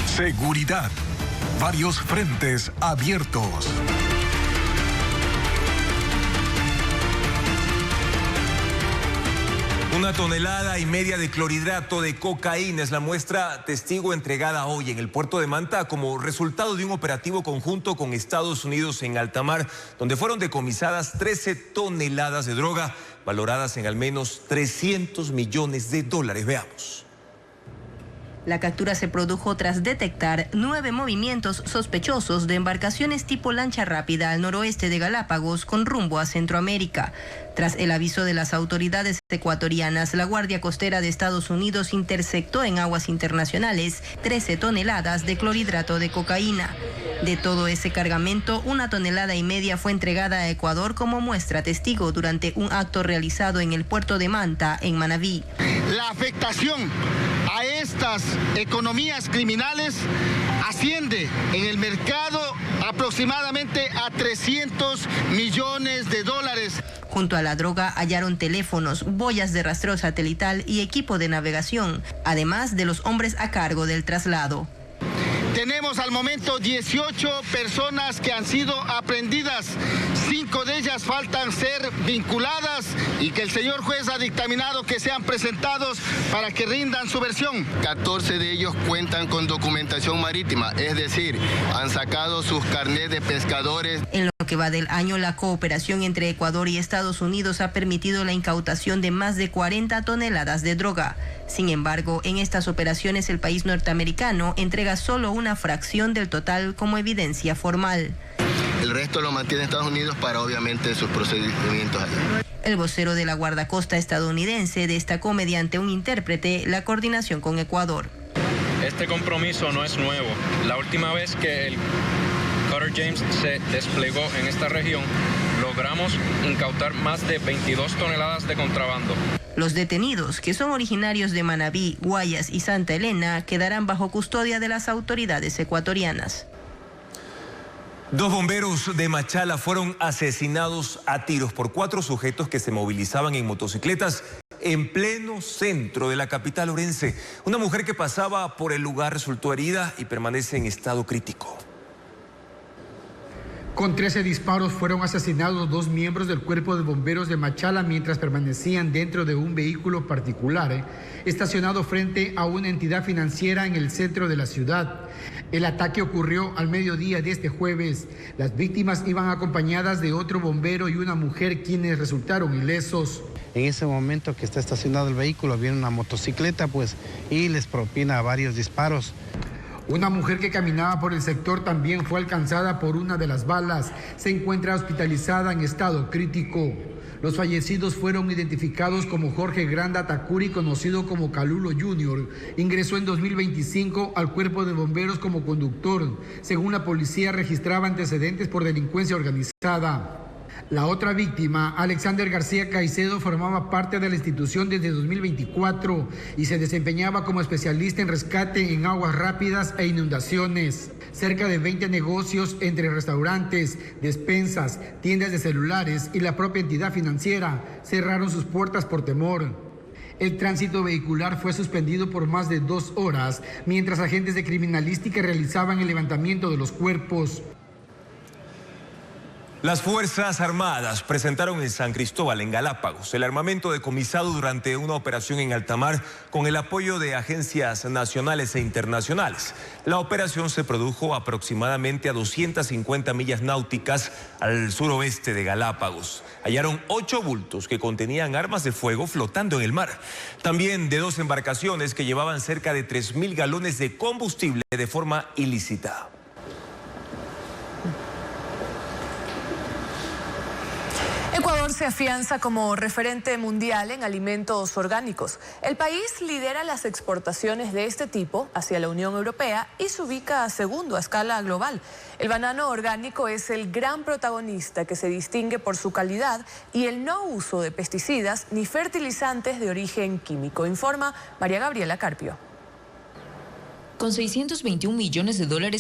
Seguridad. Varios frentes abiertos. Una tonelada y media de clorhidrato de cocaína es la muestra testigo entregada hoy en el puerto de Manta como resultado de un operativo conjunto con Estados Unidos en alta mar, donde fueron decomisadas 13 toneladas de droga valoradas en al menos $300 millones. Veamos. La captura se produjo tras detectar 9 movimientos sospechosos de embarcaciones tipo lancha rápida al noroeste de Galápagos con rumbo a Centroamérica. Tras el aviso de las autoridades ecuatorianas, la Guardia Costera de Estados Unidos interceptó en aguas internacionales 13 toneladas de clorhidrato de cocaína. De todo ese cargamento, 1,5 toneladas fue entregada a Ecuador como muestra testigo durante un acto realizado en el puerto de Manta, en Manabí. La afectación a estas economías criminales asciende en el mercado aproximadamente a $300 millones. Junto a la droga hallaron teléfonos, boyas de rastreo satelital y equipo de navegación, además de los hombres a cargo del traslado. Tenemos al momento 18 personas que han sido aprehendidas. 5 de ellas faltan ser vinculadas y que el señor juez ha dictaminado que sean presentados para que rindan su versión. 14 de ellos cuentan con documentación marítima, es decir, han sacado sus carnets de pescadores. En lo que va del año, la cooperación entre Ecuador y Estados Unidos ha permitido la incautación de más de 40 toneladas de droga. Sin embargo, en estas operaciones el país norteamericano entrega solo una fracción del total como evidencia formal. El resto lo mantiene Estados Unidos para obviamente sus procedimientos allá. El vocero de la guardacosta estadounidense destacó mediante un intérprete la coordinación con Ecuador. Este compromiso no es nuevo. La última vez que el Cutter James se desplegó en esta región, logramos incautar más de 22 toneladas de contrabando. Los detenidos, que son originarios de Manabí, Guayas y Santa Elena, quedarán bajo custodia de las autoridades ecuatorianas. 2 bomberos de Machala fueron asesinados a tiros por 4 sujetos que se movilizaban en motocicletas en pleno centro de la capital orense. Una mujer que pasaba por el lugar resultó herida y permanece en estado crítico. Con 13 disparos fueron asesinados 2 miembros del cuerpo de bomberos de Machala mientras permanecían dentro de un vehículo particular estacionado frente a una entidad financiera en el centro de la ciudad. El ataque ocurrió al mediodía de este jueves. Las víctimas iban acompañadas de otro bombero y una mujer quienes resultaron ilesos. En ese momento que está estacionado el vehículo viene una motocicleta y les propina varios disparos. Una mujer que caminaba por el sector también fue alcanzada por una de las balas. Se encuentra hospitalizada en estado crítico. Los fallecidos fueron identificados como Jorge Granda Takuri, conocido como Calulo Jr. Ingresó en 2025 al cuerpo de bomberos como conductor. Según la policía, registraba antecedentes por delincuencia organizada. La otra víctima, Alexander García Caicedo, formaba parte de la institución desde 2024 y se desempeñaba como especialista en rescate en aguas rápidas e inundaciones. Cerca de 20 negocios entre restaurantes, despensas, tiendas de celulares y la propia entidad financiera cerraron sus puertas por temor. El tránsito vehicular fue suspendido por más de 2 horas mientras agentes de criminalística realizaban el levantamiento de los cuerpos. Las Fuerzas Armadas presentaron en San Cristóbal, en Galápagos, el armamento decomisado durante una operación en alta mar con el apoyo de agencias nacionales e internacionales. La operación se produjo aproximadamente a 250 millas náuticas al suroeste de Galápagos. Hallaron 8 bultos que contenían armas de fuego flotando en el mar. También de 2 embarcaciones que llevaban cerca de 3.000 galones de combustible de forma ilícita. Ecuador se afianza como referente mundial en alimentos orgánicos. El país lidera las exportaciones de este tipo hacia la Unión Europea y se ubica segundo a escala global. El banano orgánico es el gran protagonista que se distingue por su calidad y el no uso de pesticidas ni fertilizantes de origen químico, informa María Gabriela Carpio. Con $621 millones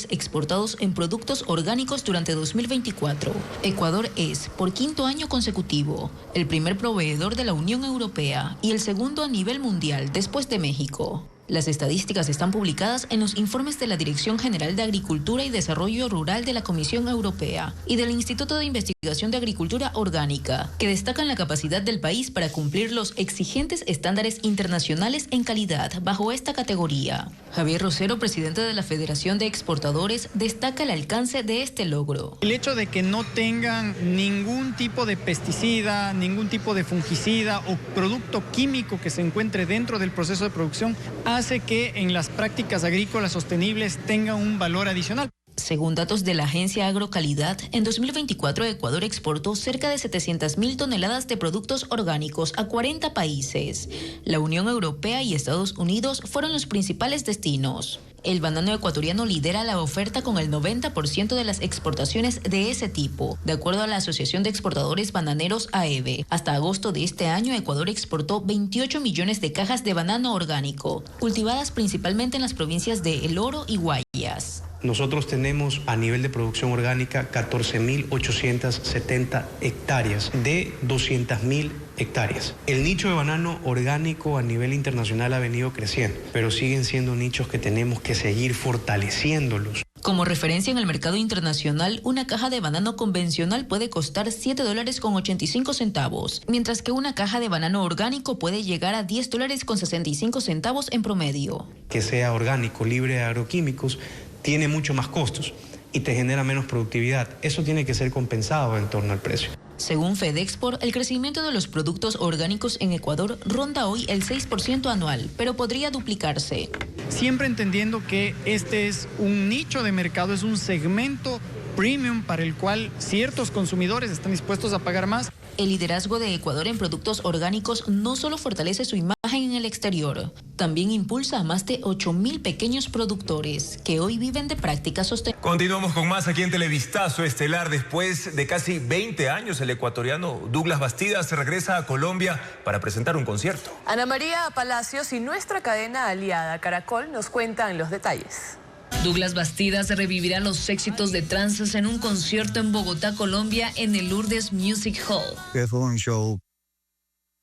exportados en productos orgánicos durante 2024, Ecuador es, por 5º año consecutivo, el primer proveedor de la Unión Europea y el segundo a nivel mundial después de México. Las estadísticas están publicadas en los informes de la Dirección General de Agricultura y Desarrollo Rural de la Comisión Europea y del Instituto de Investigación de Agricultura Orgánica, que destacan la capacidad del país para cumplir los exigentes estándares internacionales en calidad bajo esta categoría. Javier Rosero, presidente de la Federación de Exportadores, destaca el alcance de este logro. El hecho de que no tengan ningún tipo de pesticida, ningún tipo de fungicida o producto químico que se encuentre dentro del proceso de producción hace que en las prácticas agrícolas sostenibles tengan un valor adicional. Según datos de la Agencia Agrocalidad, en 2024 Ecuador exportó cerca de 700.000 toneladas de productos orgánicos a 40 países. La Unión Europea y Estados Unidos fueron los principales destinos. El banano ecuatoriano lidera la oferta con el 90% de las exportaciones de ese tipo, de acuerdo a la Asociación de Exportadores Bananeros AEB. Hasta agosto de este año, Ecuador exportó 28 millones de cajas de banano orgánico, cultivadas principalmente en las provincias de El Oro y Guayas. Nosotros tenemos a nivel de producción orgánica 14.870 hectáreas de 200.000 hectáreas. El nicho de banano orgánico a nivel internacional ha venido creciendo, pero siguen siendo nichos que tenemos que seguir fortaleciéndolos. Como referencia en el mercado internacional, una caja de banano convencional puede costar $7.85, mientras que una caja de banano orgánico puede llegar a $10.65 en promedio. Que sea orgánico, libre de agroquímicos, tiene mucho más costos y te genera menos productividad. Eso tiene que ser compensado en torno al precio. Según Fedexport, el crecimiento de los productos orgánicos en Ecuador ronda hoy el 6% anual, pero podría duplicarse. Siempre entendiendo que este es un nicho de mercado, es un segmento premium para el cual ciertos consumidores están dispuestos a pagar más. El liderazgo de Ecuador en productos orgánicos no solo fortalece su imagen en el exterior, también impulsa a más de 8.000 pequeños productores que hoy viven de prácticas sostenibles. Continuamos con más aquí en Televistazo Estelar. Después de casi 20 años, el ecuatoriano Douglas Bastidas regresa a Colombia para presentar un concierto. Ana María Palacios y nuestra cadena aliada Caracol nos cuentan los detalles. Douglas Bastidas revivirá los éxitos de Tranzas en un concierto en Bogotá, Colombia, en el Lourdes Music Hall. Que fue un show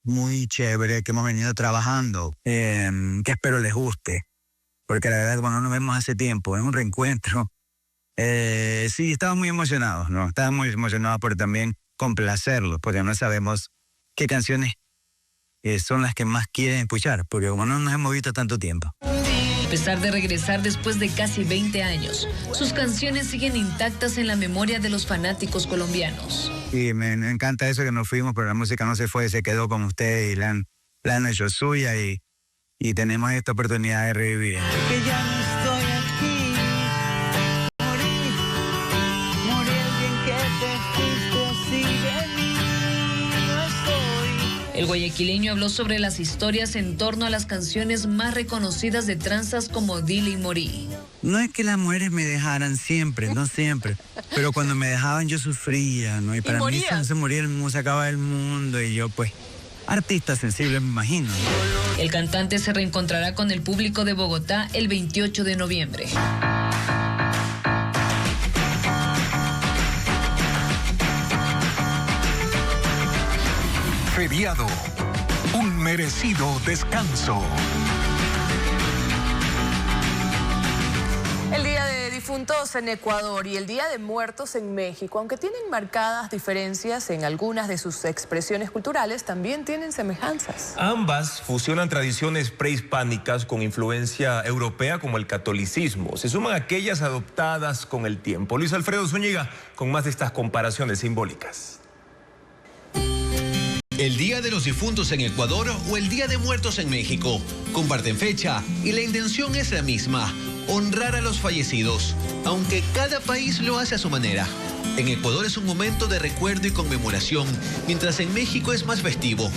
muy chévere que hemos venido trabajando, que espero les guste, porque la verdad es que no nos vemos hace tiempo, es un reencuentro. Sí, estamos muy emocionados, ¿no? Estamos muy emocionados por también complacerlos, porque no sabemos qué canciones son las que más quieren escuchar, porque como no nos hemos visto tanto tiempo. A pesar de regresar después de casi 20 años, sus canciones siguen intactas en la memoria de los fanáticos colombianos. Y me encanta eso que nos fuimos, pero la música no se fue, se quedó con ustedes y la han hecho suya y tenemos esta oportunidad de revivir. Que ya no estoy aquí, morí el bien que te fuiste así de mí, no estoy. El guayaquileño habló sobre las historias en torno a las canciones más reconocidas de Tranzas como Dile y Morí. No es que las mujeres me dejaran siempre, no siempre, pero cuando me dejaban yo sufría, ¿no? Y para mí cuando se moría el mundo, se acababa el mundo y yo pues, artista sensible me imagino. El cantante se reencontrará con el público de Bogotá el 28 de noviembre. Feriado, un merecido descanso. El Día de Difuntos en Ecuador y el Día de Muertos en México, aunque tienen marcadas diferencias en algunas de sus expresiones culturales, también tienen semejanzas. Ambas fusionan tradiciones prehispánicas con influencia europea como el catolicismo. Se suman aquellas adoptadas con el tiempo. Luis Alfredo Zúñiga con más de estas comparaciones simbólicas. El Día de los Difuntos en Ecuador o el Día de Muertos en México comparten fecha y la intención es la misma: honrar a los fallecidos, aunque cada país lo hace a su manera. En Ecuador es un momento de recuerdo y conmemoración, mientras en México es más festivo.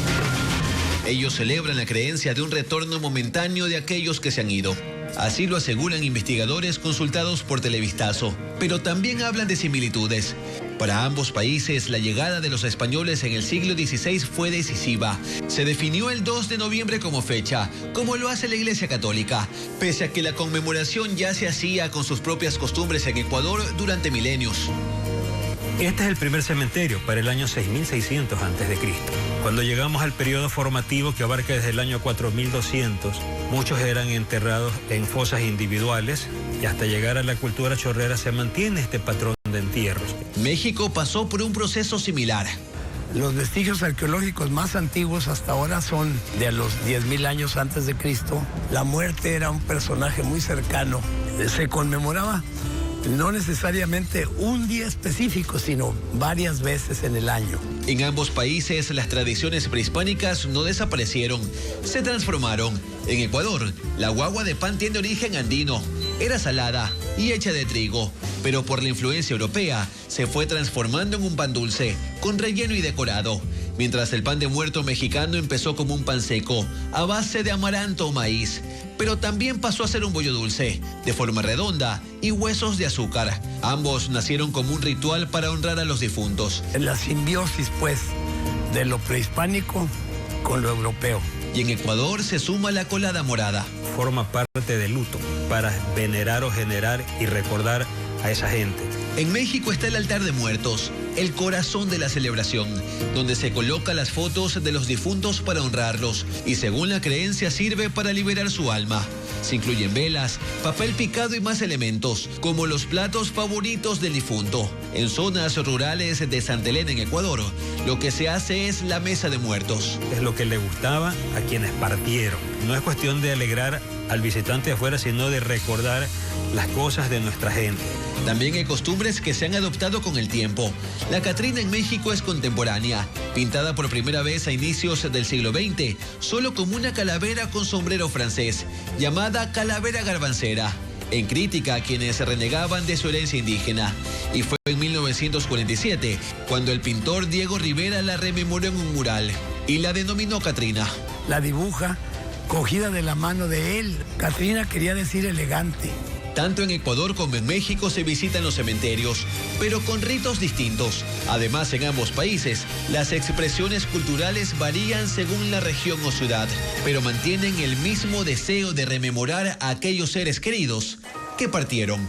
Ellos celebran la creencia de un retorno momentáneo de aquellos que se han ido. Así lo aseguran investigadores consultados por Televistazo, pero también hablan de similitudes. Para ambos países, la llegada de los españoles en el siglo XVI fue decisiva. Se definió el 2 de noviembre como fecha, como lo hace la Iglesia Católica, pese a que la conmemoración ya se hacía con sus propias costumbres en Ecuador durante milenios. Este es el primer cementerio para el año 6600 a.C. Cuando llegamos al periodo formativo que abarca desde el año 4200, muchos eran enterrados en fosas individuales y hasta llegar a la cultura chorrera se mantiene este patrón de entierros. México pasó por un proceso similar. Los vestigios arqueológicos más antiguos hasta ahora son de los 10.000 años antes de Cristo. La muerte era un personaje muy cercano. Se conmemoraba no necesariamente un día específico, sino varias veces en el año. En ambos países las tradiciones prehispánicas no desaparecieron, se transformaron. En Ecuador, la guagua de pan tiene origen andino, era salada y hecha de trigo, pero por la influencia europea se fue transformando en un pan dulce, con relleno y decorado. Mientras el pan de muerto mexicano empezó como un pan seco, a base de amaranto o maíz, pero también pasó a ser un bollo dulce, de forma redonda y huesos de azúcar. Ambos nacieron como un ritual para honrar a los difuntos. En la simbiosis, pues, de lo prehispánico con lo europeo. Y en Ecuador se suma la colada morada. Forma parte del luto para venerar o generar y recordar a esa gente. En México está el altar de muertos, el corazón de la celebración, donde se colocan las fotos de los difuntos para honrarlos y según la creencia sirve para liberar su alma. Se incluyen velas, papel picado y más elementos, como los platos favoritos del difunto. En zonas rurales de Santa Elena, en Ecuador, lo que se hace es la mesa de muertos. Es lo que le gustaba a quienes partieron. No es cuestión de alegrar al visitante de afuera, sino de recordar las cosas de nuestra gente. También hay costumbres que se han adoptado con el tiempo. La Catrina en México es contemporánea, pintada por primera vez a inicios del siglo XX, solo como una calavera con sombrero francés, llamada calavera garbancera, en crítica a quienes renegaban de su herencia indígena. Y fue en 1947 cuando el pintor Diego Rivera la rememoró en un mural y la denominó Catrina. La dibuja cogida de la mano de él. Catrina quería decir elegante. Tanto en Ecuador como en México se visitan los cementerios, pero con ritos distintos. Además, en ambos países, las expresiones culturales varían según la región o ciudad, pero mantienen el mismo deseo de rememorar a aquellos seres queridos que que partieron.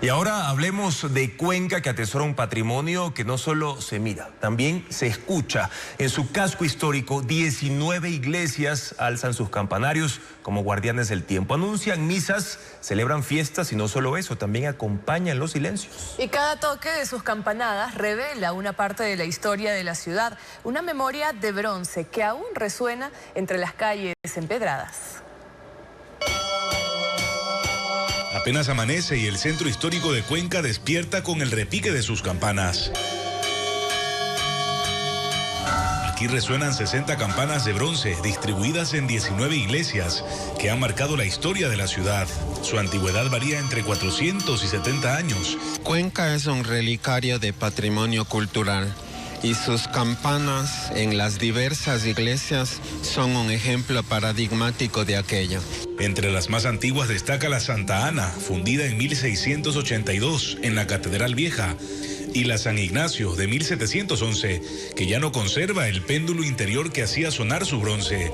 Y ahora hablemos de Cuenca, que atesora un patrimonio que no solo se mira, también se escucha. En su casco histórico, 19 iglesias alzan sus campanarios como guardianes del tiempo. Anuncian misas, celebran fiestas y no solo eso, también acompañan los silencios. Y cada toque de sus campanadas revela una parte de la historia de la ciudad, una memoria de bronce que aún resuena entre las calles empedradas. Apenas amanece y el centro histórico de Cuenca despierta con el repique de sus campanas. Aquí resuenan 60 campanas de bronce distribuidas en 19 iglesias que han marcado la historia de la ciudad. Su antigüedad varía entre 400 y 70 años. Cuenca es un relicario de patrimonio cultural y sus campanas en las diversas iglesias son un ejemplo paradigmático de aquello. Entre las más antiguas destaca la Santa Ana, fundida en 1682 en la Catedral Vieja, y la San Ignacio de 1711, que ya no conserva el péndulo interior que hacía sonar su bronce.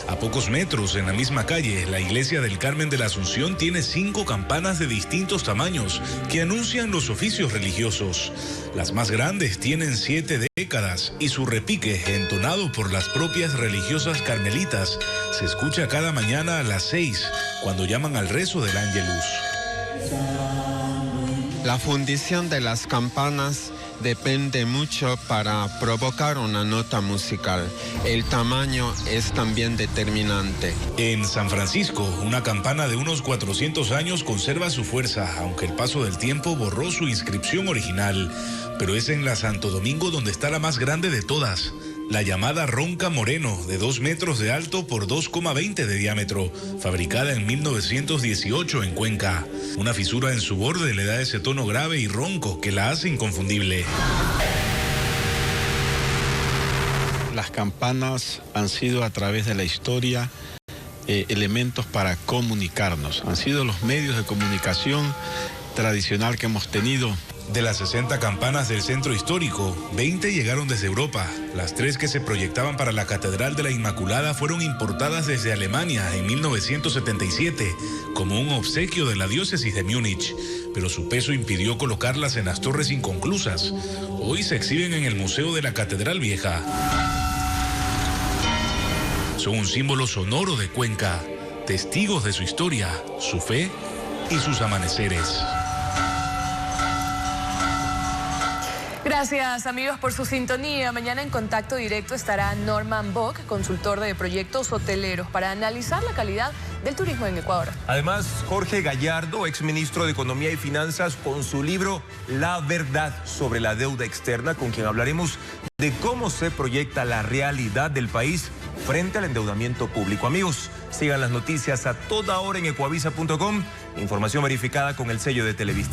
A pocos metros, en la misma calle, la iglesia del Carmen de la Asunción tiene 5 campanas de distintos tamaños que anuncian los oficios religiosos. Las más grandes tienen 7 décadas y su repique, entonado por las propias religiosas carmelitas, se escucha cada mañana a las 6, cuando llaman al rezo del Ángelus. La fundición de las campanas depende mucho para provocar una nota musical. El tamaño es también determinante. En San Francisco, una campana de unos 400 años conserva su fuerza, aunque el paso del tiempo borró su inscripción original. Pero es en la Santo Domingo donde está la más grande de todas, la llamada Ronca Moreno, de 2 metros de alto por 2,20 de diámetro, fabricada en 1918 en Cuenca. Una fisura en su borde le da ese tono grave y ronco que la hace inconfundible. Las campanas han sido a través de la historia elementos para comunicarnos. Han sido los medios de comunicación tradicional que hemos tenido. De las 60 campanas del centro histórico, 20 llegaron desde Europa. Las 3 que se proyectaban para la Catedral de la Inmaculada fueron importadas desde Alemania en 1977 como un obsequio de la diócesis de Múnich, pero su peso impidió colocarlas en las torres inconclusas. Hoy se exhiben en el Museo de la Catedral Vieja. Son un símbolo sonoro de Cuenca, testigos de su historia, su fe y sus amaneceres. Gracias, amigos, por su sintonía. Mañana en Contacto Directo estará Norman Bock, consultor de proyectos hoteleros, para analizar la calidad del turismo en Ecuador. Además, Jorge Gallardo, exministro de Economía y Finanzas, con su libro La Verdad sobre la Deuda Externa, con quien hablaremos de cómo se proyecta la realidad del país frente al endeudamiento público. Amigos, sigan las noticias a toda hora en ecuavisa.com. Información verificada con el sello de Televista.